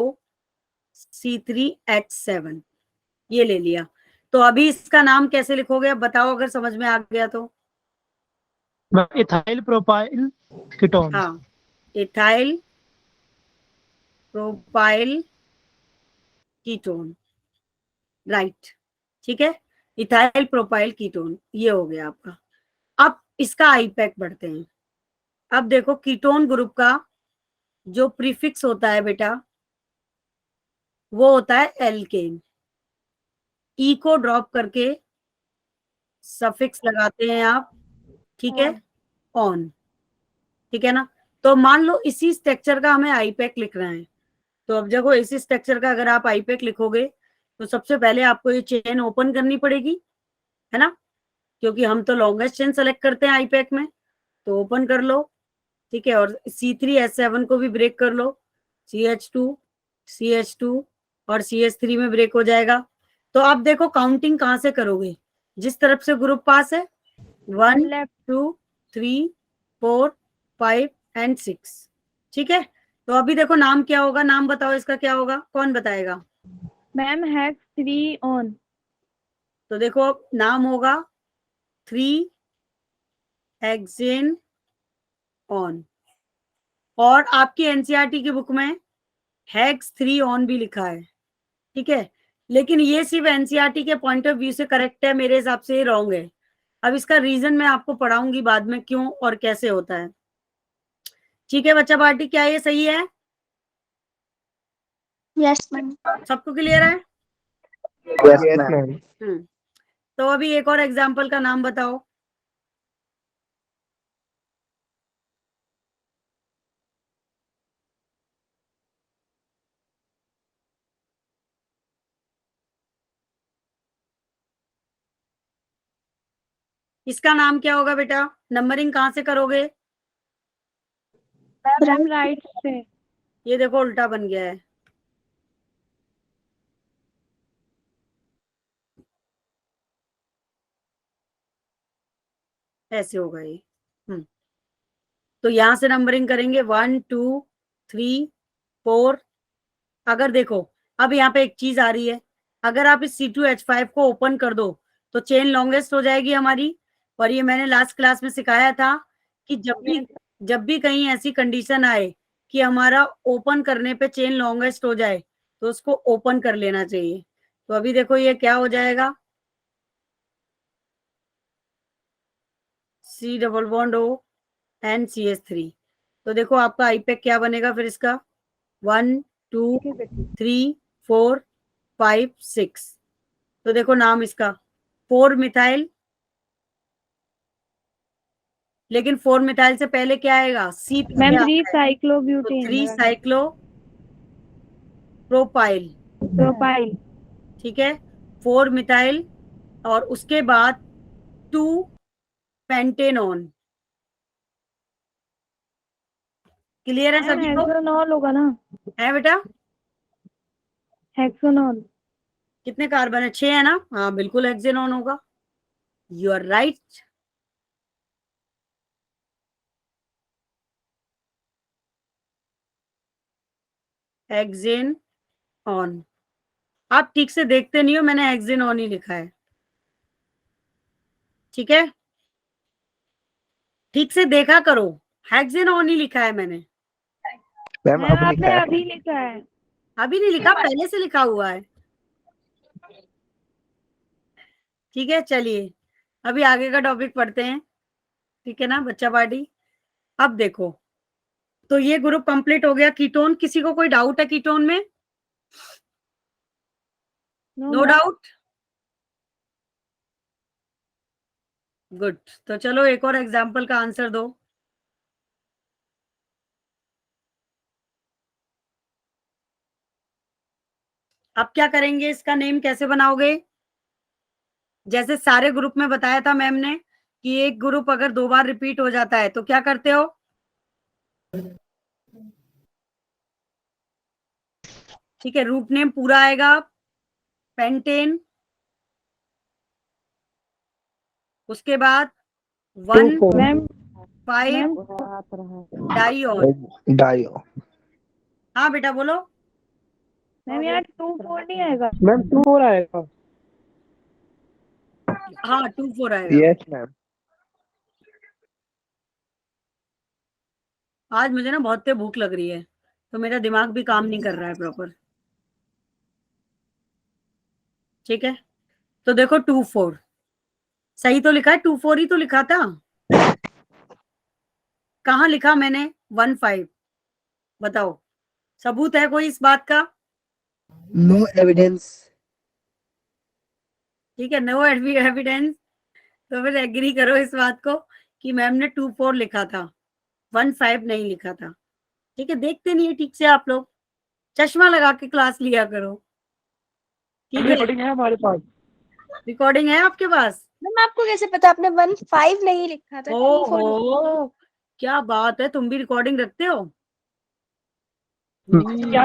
C3H7, ये ले लिया। तो अभी इसका नाम कैसे लिखोगे अब बताओ, अगर समझ में आ गया तो? Ethyl propyl ketone. हाँ, इथाइल प्रोपाइल कीटोन, राइट, ठीक है। इथाइल प्रोपाइल कीटोन ये हो गया आपका। अब इसका आईपैक बढ़ते हैं। अब देखो कीटोन ग्रुप का जो प्रीफिक्स होता है बेटा, वो होता है एल्केन। ई को ड्रॉप करके सफिक्स लगाते हैं आप, ठीक है, ऑन, ठीक है ना। तो मान लो इसी स्ट्रक्चर का हमें आईपैक लिखना है। तो अब देखो इसी स्ट्रक्चर का अगर आप आईपैक लिखोगे तो सबसे पहले आपको ये चेन ओपन करनी पड़ेगी, है ना, क्योंकि हम तो लॉन्गेस्ट चेन सेलेक्ट करते हैं आईपैक में। तो ओपन कर लो, ठीक है, और C3H7 को भी ब्रेक कर लो, CH2 CH2 और CH3 में ब्रेक हो जाएगा। तो आप देखो काउंटिंग कहां से करोगे, जिस तरफ से ग्रुप पास है, 1 2 3 4 5 एंड 6, ठीक है। तो अभी देखो नाम क्या होगा, नाम बताओ इसका क्या होगा, कौन बताएगा? Ma'am hex 3 on. तो देखो नाम होगा 3 हेक्सेन ऑन, और आपकी एनसीईआरटी की बुक में हेक्स 3 ऑन भी लिखा है, ठीक है। लेकिन ये सिर्फ एनसीईआरटी के पॉइंट ऑफ व्यू से करेक्ट है, मेरे हिसाब से ये रॉन्ग है। अब इसका रीजन मैं आपको पढ़ाऊंगी बाद में क्यों और कैसे होता है, ठीक है बच्चा पार्टी, क्या ये सही है? Yes, ma'am. सबको क्लियर है? Yes ma'am. तो अभी एक और एग्जाम्पल का नाम बताओ। इसका नाम क्या होगा बेटा? नंबरिंग कहाँ से करोगे? मैम राइट से। ये देखो उल्टा बन गया है, ऐसे होगा ये। तो यहां से नंबरिंग करेंगे 1 2 3 4। अगर देखो अब यहाँ पे एक चीज आ रही है, अगर आप इस C2H5 को ओपन कर दो तो चेन लॉन्गेस्ट हो जाएगी हमारी। और ये मैंने लास्ट क्लास में सिखाया था कि जब भी कहीं ऐसी कंडीशन आए कि हमारा ओपन करने पे चेन लॉन्गेस्ट हो जाए तो उसको ओपन कर लेना चाहिए। तो अभी देखो ये क्या हो जाएगा, C double bond O and CH3। तो देखो आपका आईपैक क्या बनेगा फिर इसका, 1 2 3 4 5 6। तो देखो नाम इसका 4 मिथाइल, लेकिन 4 मिथाइल से पहले क्या आएगा? C पे मैम क्या 3 आता है? साइक्लोब्यूटेन। तो 3 साइक्लो प्रोपाइल, प्रोपाइल। ठीक है, 4 मिथाइल, और उसके बाद 2 पेंटेनॉन। क्लियर है सभी को? हेक्सानॉल होगा ना? है बेटा? हेक्सोनॉल। कितने कार्बन है? 6 है ना? हाँ बिल्कुल हेक्सेनॉन होगा। You are right. हेक्सेनॉन। आप ठीक से देखते नहीं हो, मैंने हेक्सेनॉन ही लिखा है, ठीक है? ठीक से देखा करो, हेक्सेनॉन ही लिखा है मैंने। मैम मैम अब लिखा आपने है। अभी लिखा है। अभी नहीं लिखा, पहले से लिखा हुआ है। ठीक है, चलिए अभी आगे का टॉपिक पढ़ते हैं, ठीक है ना बच्चा पार्टी? अब देखो, तो ये ग्रुप कंप्लीट हो गया कीटोन। किसी को कोई डाउट है कीटोन में? No doubt, good. तो चलो एक और एग्जांपल का आंसर दो। अब क्या करेंगे, इसका नेम कैसे बनाओगे? जैसे सारे ग्रुप में बताया था मैम ने कि एक ग्रुप अगर 2 बार रिपीट हो जाता है तो क्या करते हो? ठीक है, रूट नेम पूरा आएगा, पेंटेन, उसके बाद 1,5 डाइऑन। डाइओ। हाँ बेटा बोलो। मैम यार 2,4 नहीं आएगा। मैम 2,4 आएगा। हाँ 2,4 आएगा। Yes ma'am. आज मुझे ना बहुत तेज भूख लग रही है, तो मेरा दिमाग भी काम नहीं कर रहा है प्रॉपर, ठीक है? तो देखो 2,4 सही तो लिखा है, 2,4 ही तो लिखा था। कहाँ लिखा मैंने 1,5? बताओ, सबूत है कोई इस बात का? No evidence. ठीक है, नो एविडेंस। तो फिर एग्री करो इस बात को कि मैम ने 2,4 लिखा था, 1,5 नहीं लिखा था। ठीक है, देखते नहीं है ठीक से आप लोग, चश्मा लगा के क्लास लिया करो, ठीक है? रिकॉर्डिंग है हमारे पास। रिकॉर्डिंग है आपके पास? मैम आपको कैसे पता आपने 1,5 नहीं लिखा था, 2,4 ओहो, क्या बात है, तुम भी रिकॉर्डिंग रखते हो? क्या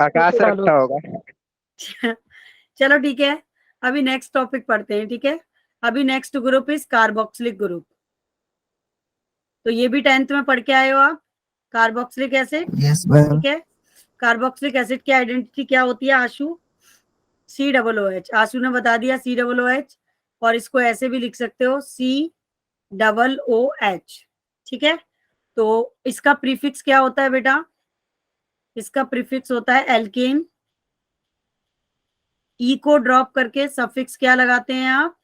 आकाश रखता होगा। चलो ठीक है, अभी नेक्स्ट टॉपिक पढ़ते हैं, ठीक है? अभी next group is carboxylic group. तो ये भी 10th में पढ़ के आए हो आप, कार्बोक्सिलिक एसिड। Yes ma'am. ठीक है, कार्बोक्सिलिक एसिड की आइडेंटिटी क्या होती है आशु? COOH। आशु ने बता दिया COOH, और इसको ऐसे भी लिख सकते हो COOH। ठीक है, तो इसका प्रीफिक्स क्या होता है बेटा? इसका प्रीफिक्स होता है एल्केन। ई को ड्रॉप करके सफिक्स क्या लगाते हैं आप?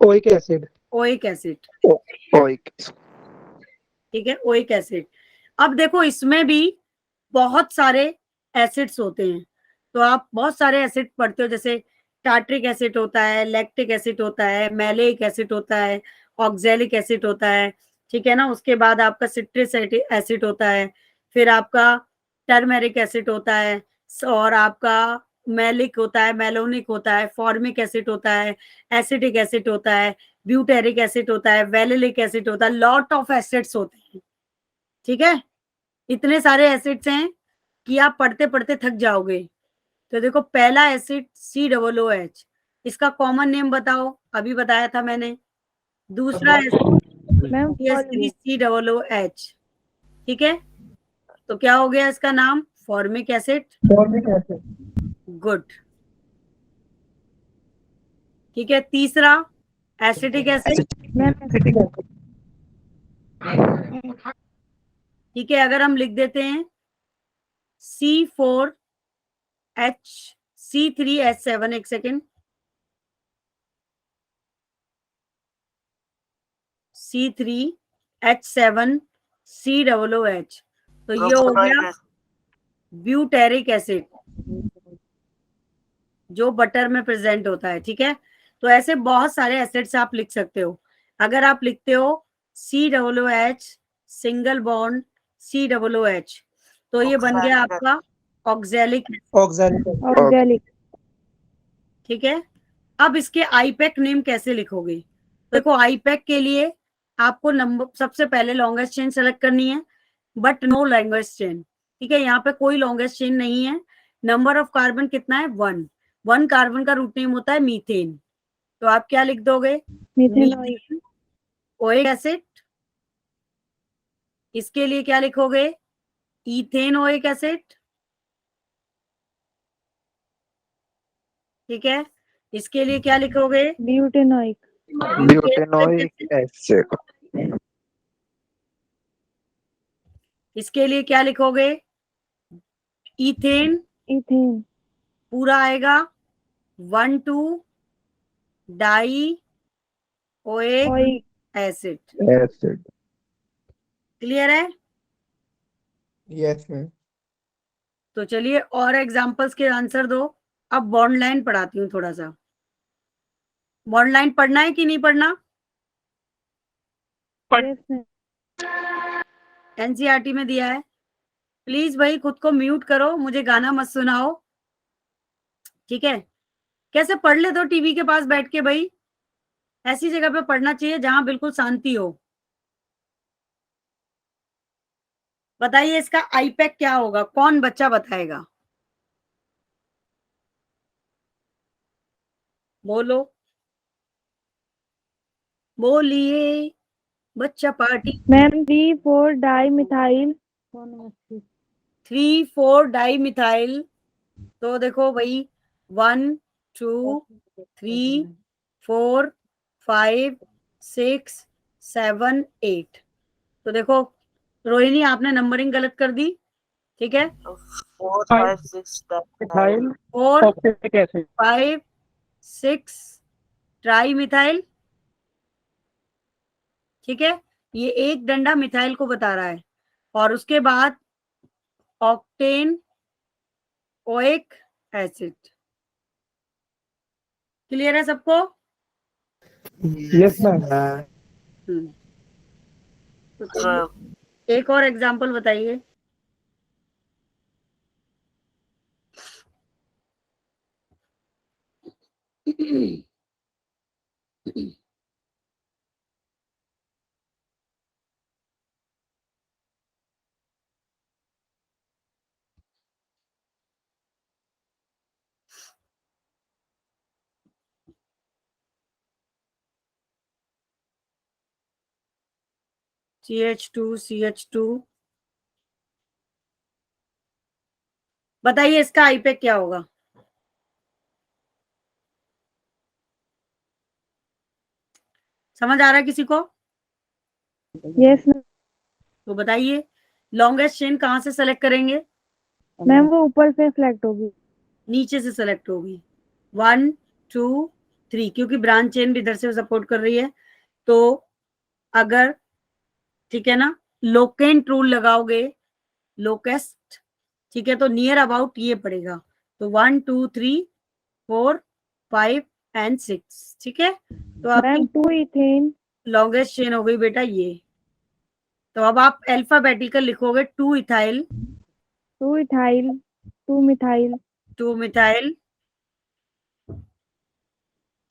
Oic acid. Oic acid. Oic. ठीक है, ओइक एसिड। अब देखो इसमें भी बहुत सारे एसिड्स होते हैं, तो आप बहुत सारे एसिड पढ़ते हो, जैसे टार्ट्रिक एसिड होता है, लैक्टिक एसिड होता है, मैलेइक एसिड होता है, ऑक्जेलिक एसिड होता है, ठीक है ना? उसके बाद आपका सिट्रिक एसिड होता है, फिर आपका टर्मेरिक एसिड होता है, और आपका मैलिक होता है, मेलोनिक होता है, फॉर्मिक एसिड होता है, एसिटिक एसिड होता है, ब्यूटेरिक एसिड होता है, वेलिलिक एसिड होता है, लॉट ऑफ एसिड्स होते हैं, ठीक है? इतने सारे एसिड्स हैं कि आप पढ़ते पढ़ते थक जाओगे। तो देखो पहला एसिड COOH, इसका कॉमन नेम बताओ, अभी बताया था मैंने। दूसरा एसिड मैम COOH, ठीक है? तो क्या हो गया इसका नाम? Formic acid. Formic acid. Good, ठीक है। तीसरा acetic acid, ma'am acetic acid. ठीक है? अगर हम लिख देते हैं C4H3H7, एक सेकेंड, C3H7COOH, तो ये हो गया ब्यूटेरिक एसिड, जो बटर में प्रेजेंट होता है, ठीक है? तो ऐसे बहुत सारे एसिड्स आप लिख सकते हो। अगर आप लिखते हो COOH सिंगल बॉन्ड COOH, तो ये बन गया आपका ऑक्जेलिक, ऑक्जेलिक। ठीक है? अब इसके आईपैक नेम कैसे लिखोगे? देखो आईपैक के लिए आपको नंबर सबसे पहले लॉन्गेस्ट चेन सेलेक्ट करनी है, बट नो लॉन्गेस्ट चेन, ठीक है? यहाँ पे कोई लॉन्गेस्ट चेन नहीं है, नंबर ऑफ कार्बन कितना है 1, 1 कार्बन का रूट नेम होता है मीथेन, तो आप क्या लिख दोगे मिथेनॉइक ओइक एसिड। इसके लिए क्या लिखोगे इथेनोइक एसिड, ठीक है। इसके लिए क्या लिखोगे ब्यूटेनॉइक ब्यूटेनोइक एसिड। इसके लिए क्या लिखोगे इथेन, इथेन पूरा आएगा 1,2 di oic oic acid. Acid. Clear है? Yes ma'am. तो चलिए और एग्जांपल्स के आंसर दो। अब बॉन्ड लाइन पढ़ाती हूँ थोड़ा सा। बॉन्ड लाइन पढ़ना है कि नहीं पढ़ना? एनसीईआरटी में दिया है। प्लीज भाई खुद को म्यूट करो, मुझे गाना मत सुनाओ, ठीक है। कैसे पढ़ ले दो टीवी के पास बैठ के भाई, ऐसी जगह पे पढ़ना चाहिए जहां बिल्कुल शांति हो। बताइए इसका आईपैक क्या होगा, कौन बच्चा बताएगा? बोलो बोलिए बच्चा party. Ma'am 3,4 di methyl 3,4 di methyl. तो देखो भाई 1 2 3 4 5 6 7 8। तो देखो रोहिणी आपने नंबरिंग गलत कर दी, ठीक है। 4 5 6 methyl 4 octet acid 5 6 tri methyl, ठीक है। ये एक डंडा मिथाइल को बता रहा है, और उसके बाद ऑक्टेन ओइक एसिड। क्लियर है सबको? Yes ma'am. तो चलिए एक और एग्जांपल बताइए। CH2 बताइए इसका आईपैक क्या होगा? समझ आ रहा है किसी को? यस तो बताइए लॉन्गेस्ट चेन कहां से सेलेक्ट करेंगे? मैम, वो ऊपर से सिलेक्ट होगी, नीचे से सेलेक्ट होगी। 1 2 3, क्योंकि ब्रांच चेन भी इधर से सपोर्ट कर रही है। तो अगर ठीक है ना, लोकेंट रूल लगाओगे, लोकेस्ट, ठीक है, तो नियर अबाउट ये पड़ेगा। तो 1 2 3 4 5 एंड 6, ठीक है। तो मैम आपकी 2 इथेन लॉन्गेस्ट चेन हो गई बेटा ये। तो अब आप अल्फाबेटिकल लिखोगे 2 इथाइल 2 इथाइल 2 मिथाइल 2 मिथाइल,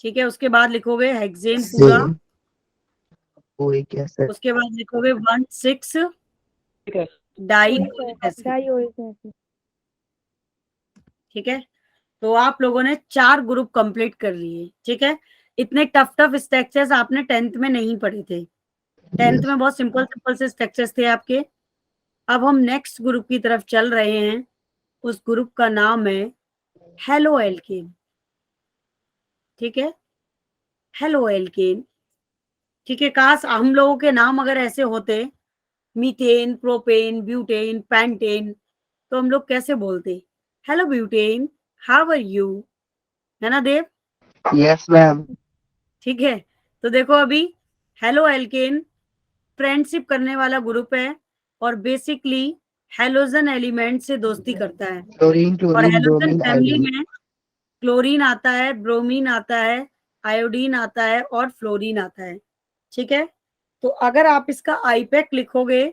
ठीक है। उसके बाद लिखोगे हेक्सेन पूरा, ओइक एसिड। उसके बाद लिखोगे 1 6 di acid, dioic acid. ठीक है। तो आप लोगों ने 4 ग्रुप कंप्लीट कर लिए, ठीक है। इतने टफ टफ स्ट्रक्चर्स आपने 10th में नहीं पढ़े थे। 10th में बहुत सिंपल सिंपल से स्ट्रक्चर्स थे आपके। अब हम नेक्स्ट ग्रुप की तरफ चल रहे हैं। उस ग्रुप का नाम है हेलो एल्केन, ठीक है। हेलो एल्केन, ठीक है। काश हम लोगों के नाम अगर ऐसे होते, मीथेन, प्रोपेन, ब्यूटेन, पेंटेन, तो हम लोग कैसे बोलते? Hello butane, how are you, है ना देव? Yes ma'am. ठीक है। तो देखो अभी हेलो एल्केन फ्रेंडशिप करने वाला ग्रुप है, और बेसिकली हेलोजन एलिमेंट से दोस्ती करता है। क्लोरीन और chlorine halogen bromine family iodine. में क्लोरीन आता है, ब्रोमीन आता है, आयोडीन आता है, और फ्लोरीन आता है, ठीक है। तो अगर आप इसका आईपैक लिखोगे,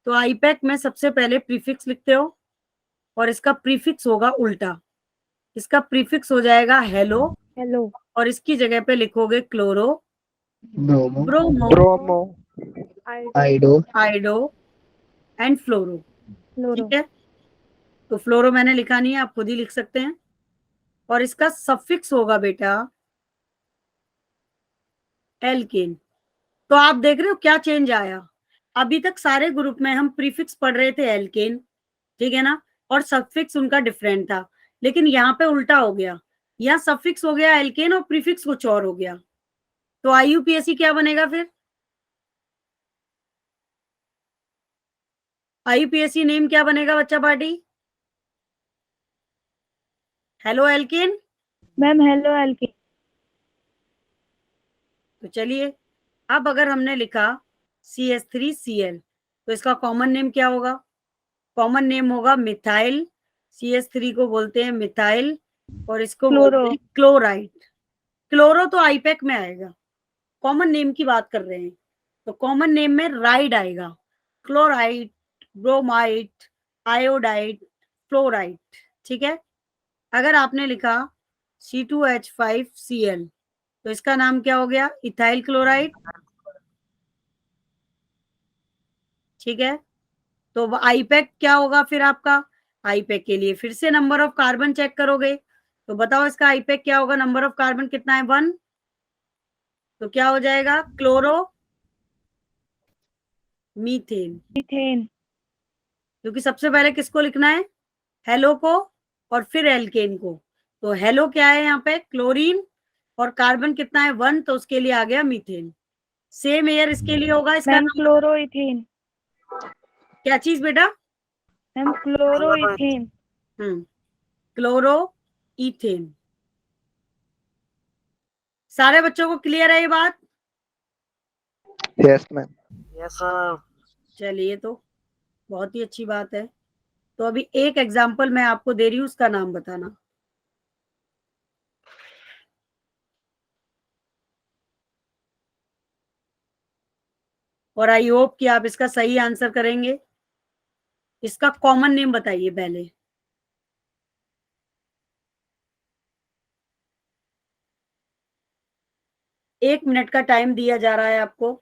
तो आईपैक में सबसे पहले प्रीफिक्स लिखते हो, और इसका प्रीफिक्स होगा उल्टा। इसका प्रीफिक्स हो जाएगा हेलो, हेलो और इसकी जगह पे लिखोगे chloro, bromo bromo, bromo iodo iodo and fluoro, fluoro. ठीक है। तो फ्लोरो मैंने लिखा नहीं है, आप खुद ही लिख सकते हैं। और इसका सफिक्स होगा बेटा एल्केन। तो आप देख रहे हो क्या चेंज आया। अभी तक सारे ग्रुप में हम प्रीफिक्स पढ़ रहे थे एल्केन, ठीक है ना, और सफिक्स उनका डिफरेंट था। लेकिन यहाँ पे उल्टा हो गया, यहाँ सफिक्स हो गया एल्केन और प्रीफिक्स कुछ और हो गया। तो आईयूपीएसी क्या बनेगा फिर? आईयूपीएसी नेम क्या बनेगा बच्चा party? Halo alkane. Ma'am halo alkane. तो चलिए, अब अगर हमने लिखा CH3Cl तो इसका कॉमन नेम क्या होगा? कॉमन नेम होगा मिथाइल। CH3 को बोलते हैं मिथाइल और इसको बोलते हैं क्लोराइड। क्लोरो तो आईपैक में आएगा, कॉमन नेम की बात कर रहे हैं तो कॉमन नेम में राइड आएगा। क्लोराइड, ब्रोमाइड, आयोडाइड, फ्लोराइड, ठीक है। अगर आपने लिखा C2H5Cl तो इसका नाम क्या हो गया? इथाइल क्लोराइड, ठीक है। तो आईपैक क्या होगा फिर आपका? आईपैक के लिए फिर से नंबर ऑफ कार्बन चेक करोगे तो बताओ इसका आईपैक क्या होगा? नंबर ऑफ कार्बन कितना है? 1। तो क्या हो जाएगा? Chloro methane. मीथेन। क्योंकि सबसे पहले किसको लिखना है? हेलो को और फिर एल्केन को। तो हेलो क्या है यहाँ पे? क्लोरीन, और कार्बन कितना है? 1, तो उसके लिए आ गया मीथेन। सेम एयर इसके लिए होगा। इसका मैम क्लोरोइथेन। क्या चीज बेटा? Ma'am chloroethane. Chloro ethane. सारे बच्चों को क्लियर है ये बात? Yes ma'am. Yes, sir. चलिए, तो बहुत ही अच्छी बात है। तो अभी एक एग्जाम्पल मैं आपको दे रही हूँ, उसका नाम बताना। और आई होप कि आप इसका सही आंसर करेंगे। इसका कॉमन नेम बताइए पहले। एक मिनट का टाइम दिया जा रहा है आपको।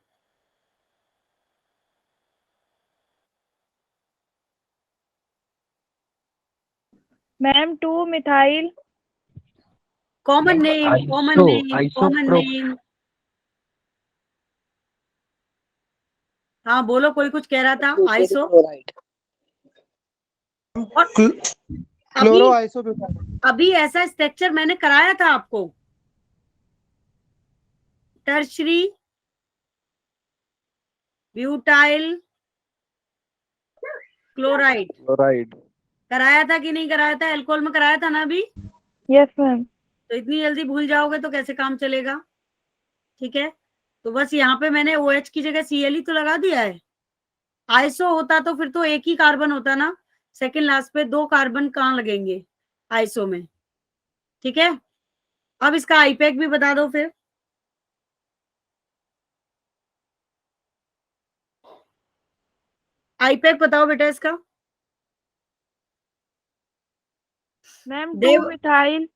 Ma'am 2 methyl. Common name, common name, common name. हाँ बोलो, कोई कुछ कह रहा था। आइसो। और क्लोरो आइसोब्यूटाइल। अभी ऐसा स्ट्रक्चर मैंने कराया था आपको, टर्शरी ब्यूटाइल क्लोराइड। क्लोराइड। कराया था कि नहीं कराया था? अल्कोहल में कराया था ना अभी? Yes ma'am. तो इतनी जल्दी भूल जाओगे तो कैसे काम चलेगा? ठीक है, तो बस यहाँ पे मैंने OH की जगह Cl ही तो लगा दिया है। आइसो होता तो फिर तो एक ही कार्बन होता ना, सेकंड लास्ट पे 2 कार्बन कहाँ लगेंगे आइसो में? ठीक है, अब इसका आईपैक भी बता दो फिर। आईपैक बताओ बेटा इसका। मैम 2 देव, मिथाइल।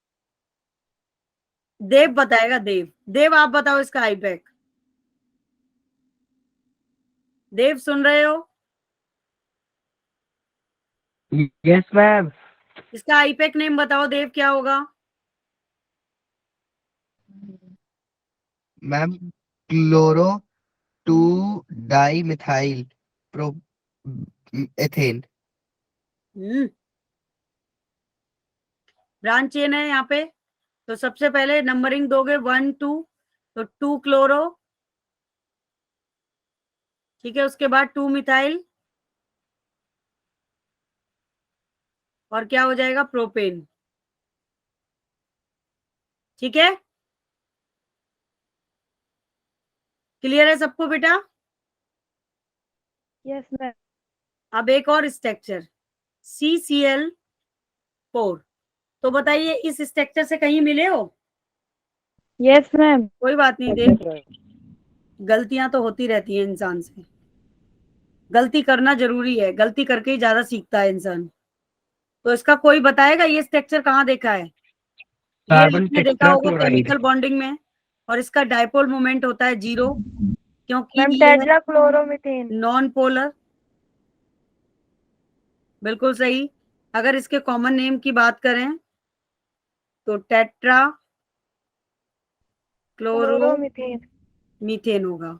देव बताएगा। देव, देव आप बताओ इसका आईपैक। देव सुन रहे हो? Yes ma'am. इसका आईपैक नेम बताओ देव, क्या होगा? Ma'am chloro 2 di methyl pro ethane. Branch chain है यहाँ पे, तो सबसे पहले नंबरिंग दोगे 1 2, तो 2 क्लोरो, ठीक है। उसके बाद 2 मिथाइल, और क्या हो जाएगा? प्रोपेन, ठीक है। क्लियर है सबको बेटा? Yes ma'am. अब एक और स्ट्रक्चर CCl4, तो बताइए इस स्ट्रक्चर से कहीं मिले हो? Yes ma'am. कोई बात नहीं देव, गलतियां तो होती रहती हैं इंसान से, गलती करना जरूरी है, गलती करके ही ज्यादा सीखता है इंसान। तो इसका कोई बताएगा ये स्ट्रक्चर कहाँ देखा है? ये आपने देखा होगा केमिकल बॉन्डिंग में, और इसका डायपोल मोमेंट होता है 0, क्योंकि मैम ये टेट्रा क्लोरोमीथेन। Non polar. बिल्कुल सही। अगर इसके कॉमन नेम की बात करें तो टेट्रा क्लोरोमीथेन क्लोरोमीथेन होगा,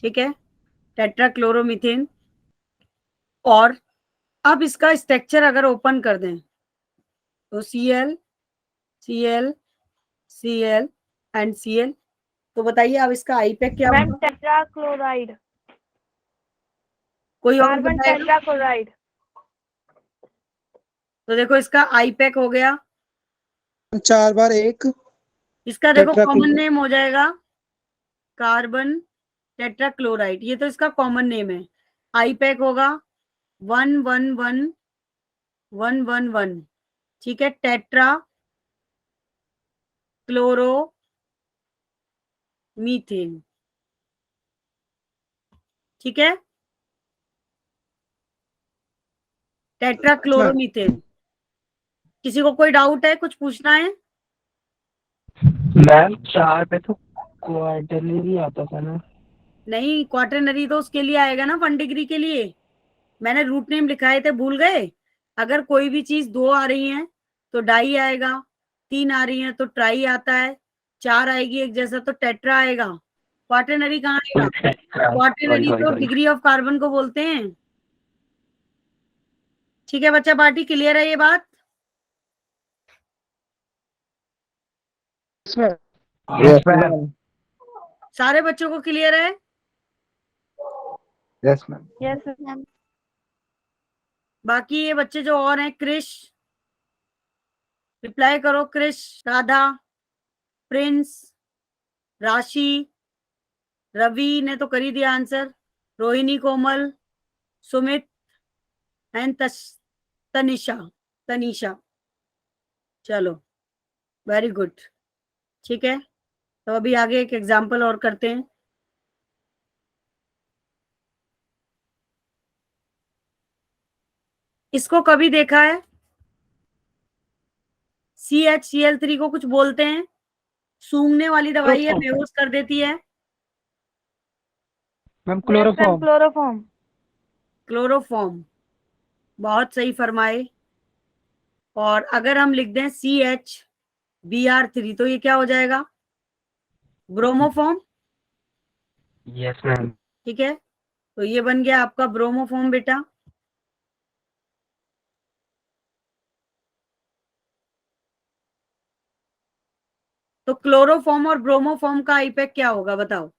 ठीक है, टेट्रा क्लोरोमीथेन। और अब इसका स्ट्रक्चर अगर ओपन कर दें तो Cl Cl Cl and Cl, तो बताइए अब इसका आईपैक क्या मैम होगा? टेट्राक्लोराइड, कोई और कार्बन बताएगा? टेट्राक्लोराइड। तो देखो इसका आईपैक हो गया, 4 बार 1 इसका देखो कॉमन टेट्राक्लोराइड। नेम हो जाएगा कार्बन टेट्राक्लोराइड, ये तो इसका कॉमन नेम है। आईपैक होगा 11111, ठीक है, टेट्रा क्लोरो मीथेन, ठीक है, टेट्रा क्लोरोमीथेन। किसी को कोई डाउट है, कुछ पूछना है? मैम 4 पे तो क्वार्टरली आता था ना। नहीं, क्वार्टरनरी तो उसके लिए आएगा ना 1 डिग्री के लिए। मैंने रूट नेम लिखाए थे, भूल गए? अगर कोई भी चीज 2 आ रही है तो डाई आएगा, 3 आ रही है तो ट्राई आता है, 4 आएगी एक जैसा तो टेट्रा आएगा। क्वार्टरनरी कहाँ आएगा? क्वार्टरनरी तो डिग्री ऑफ कार्बन को बोलते हैं। ठीक है बच्चा पार्टी, क्लियर है ये बात? Yes ma'am. सारे बच्चों को क्लियर है? Yes ma'am. Yes ma'am. बाकी ये बच्चे जो और हैं, क्रिश रिप्लाई करो, क्रिश, राधा, प्रिंस, राशि, रवि ने तो कर ही दिया answer, Rohini, Komal, Sumit and Tanisha. चलो वेरी गुड, ठीक है। तो अभी आगे एक एग्जाम्पल और करते हैं। इसको कभी देखा है? CHCl3 को कुछ बोलते हैं, सूंघने वाली दवाई है, बेहोश कर देती है। Ma'am chloroform. क्लोरोफॉर्म। क्लोरोफॉर्म, बहुत सही फरमाए। और अगर हम लिख दें CHBr3 तो ये क्या हो जाएगा? ब्रोमोफॉर्म। Yes ma'am. ठीक है, तो ये बन गया आपका ब्रोमोफॉर्म बेटा। तो क्लोरोफॉर्म और ब्रोमोफॉर्म का आईपैक क्या होगा बताओ,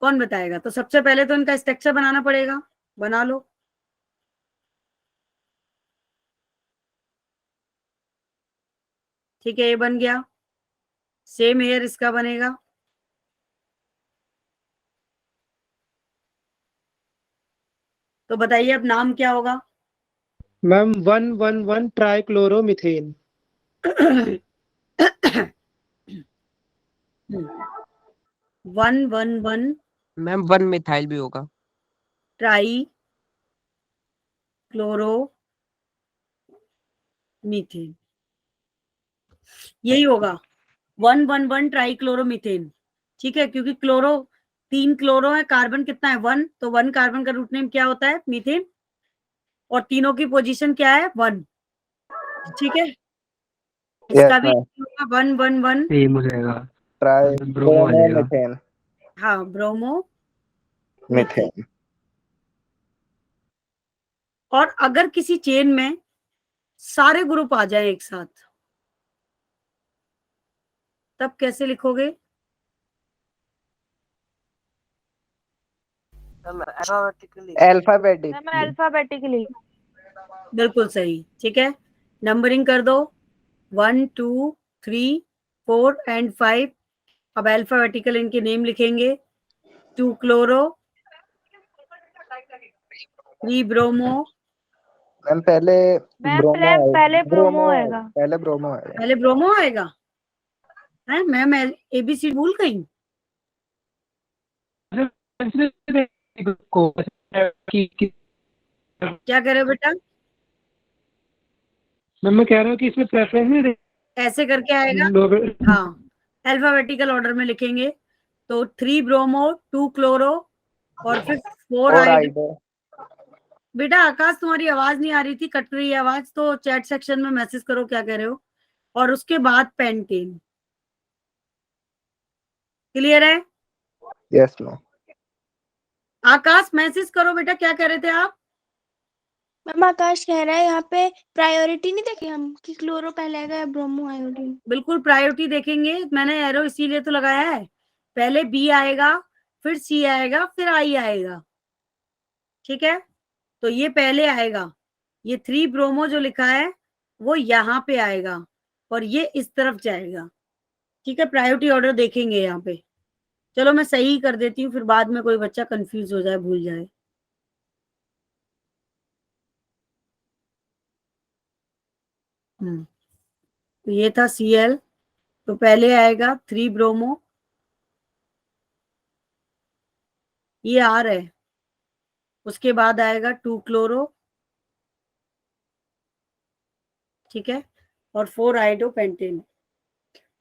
कौन बताएगा? तो सबसे पहले तो इनका स्ट्रक्चर बनाना पड़ेगा, बना लो। ठीक है, ये बन गया। सेम हेयर इसका बनेगा। तो बताइए अब नाम क्या होगा? मैम 111 ट्राइक्लोरोमीथेन। 111 मैम 1 मिथाइल भी होगा। ट्राई क्लोरो मीथेन, यही होगा 111 ट्राइक्लोरोमीथेन। ठीक है, क्योंकि क्लोरो 3 क्लोरो है, कार्बन कितना है 1, तो 1 कार्बन का रूट नेम क्या होता है? मीथेन। और तीनों की पोजीशन क्या है? 1। ठीक है, इसका भी 111 सेम हो जाएगा, ट्राई ब्रोमो हो जाएगा। मीथेन। हाँ, ब्रोमो मीथेन। और अगर किसी चेन में सारे ग्रुप आ जाए एक साथ तब कैसे लिखोगे? अल्फाबेटिकली। बिल्कुल सही, ठीक है। नंबरिंग कर दो 1 2 3 4 एंड 5। अब अल्फाबेटिकल इनके नेम लिखेंगे। 2 क्लोरो, 3 ब्रोमो। मैम पहले पहले ब्रोमो आएगा। पहले ब्रोमो आएगा। पहले ब्रोमो आएगा है? मैम ABC भूल गई? क्या कह रहे हो बेटा? मैम मैं कह रहा हूँ कि इसमें प्रेफरेंस नहीं दे। ऐसे करके आएगा, हाँ, अल्फाबेटिकल ऑर्डर में लिखेंगे। तो 3 ब्रोमो, 2 क्लोरो और फिर 4 आइडो। बेटा आकाश तुम्हारी आवाज नहीं आ रही थी, कट रही है आवाज, तो चैट सेक्शन में मैसेज करो क्या कह रहे हो, और उसके बाद पेंटेन। क्लियर है? Yes ma'am. आकाश मैसेज करो बेटा, क्या कह रहे थे आप? मैम आकाश कह रहा है यहाँ पे प्रायोरिटी नहीं देखे हम कि क्लोरो पहले आएगा या ब्रोमो आयोडीन। बिल्कुल प्रायोरिटी देखेंगे, मैंने एरो इसीलिए तो लगाया है, पहले बी आएगा, फिर सी आएगा, फिर आई आएगा। ठीक है, तो ये पहले आएगा, ये 3 ब्रोमो जो लिखा है वो यहाँ पे आएगा और ये इस तरफ जाएगा। ठीक है, प्रायोरिटी ऑर्डर देखेंगे यहाँ पे। चलो मैं सही कर देती हूँ, फिर बाद में कोई बच्चा कंफ्यूज हो जाए, भूल जाए। तो ये था Cl, तो पहले आएगा 3 ब्रोमो, ये R है, उसके बाद आएगा 2 क्लोरो, ठीक है, और 4 आइडोपेंटेन।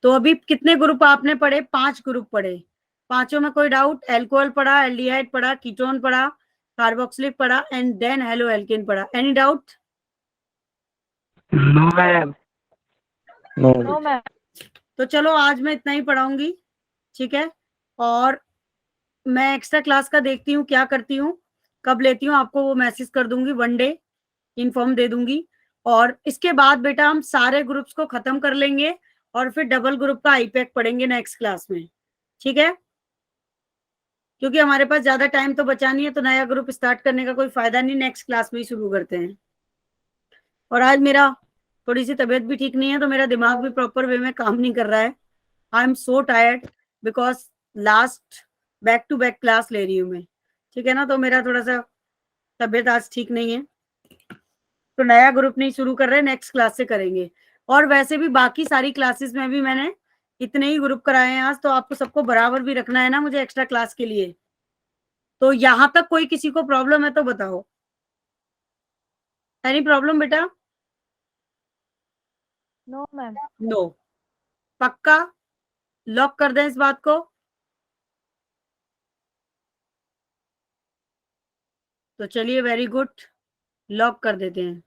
तो अभी कितने ग्रुप आपने पढ़े? 5 ग्रुप पढ़े। पांचों में कोई डाउट? एल्कोहल पढ़ा, एल्डिहाइड पढ़ा, कीटोन पढ़ा, कार्बोक्सिलिक पढ़ा एंड देन हेलो एल्केन पढ़ा। Any doubt? No ma'am. No ma'am. तो चलो आज मैं इतना ही पढ़ाऊंगी, ठीक है, और मैं एक्स्ट्रा क्लास का देखती हूँ क्या करती हूँ, कब लेती हूँ, आपको वो मैसेज कर दूंगी, 1 डे इन्फॉर्म दे दूंगी। और इसके बाद बेटा हम सारे ग्रुप्स को खत्म कर लेंगे और फिर डबल ग्रुप का आईपैक पढ़ेंगे नेक्स्ट क्लास में, ठीक है, क्योंकि हमारे पास ज्यादा टाइम तो बचा नहीं है, तो नया ग्रुप स्टार्ट करने का कोई फायदा नहीं, नेक्स्ट क्लास में ही शुरू करते हैं। और आज मेरा थोड़ी सी तबीयत भी ठीक नहीं है, तो मेरा दिमाग भी प्रॉपर वे में काम नहीं कर रहा है। I am so tired because last back to back class ले रही हूँ मैं, ठीक है ना, तो मेरा थोड़ा सा तबीयत आज ठीक नहीं है, तो नया ग्रुप नहीं शुरू कर रहे, नेक्स्ट क्लास से करेंगे। और वैसे भी बाकी सारी क्लासेस में भी मैंने इतने ही ग्रुप कराए हैं आज, तो आपको सबको बराबर भी रखना है ना मुझे एक्स्ट्रा क्लास के लिए। तो यहां तक कोई किसी को प्रॉब्लम है तो बताओ, एनी प्रॉब्लम बेटा? No ma'am. नो, पक्का लॉक कर दें इस बात को? तो चलिए वेरी गुड, लॉक कर देते हैं।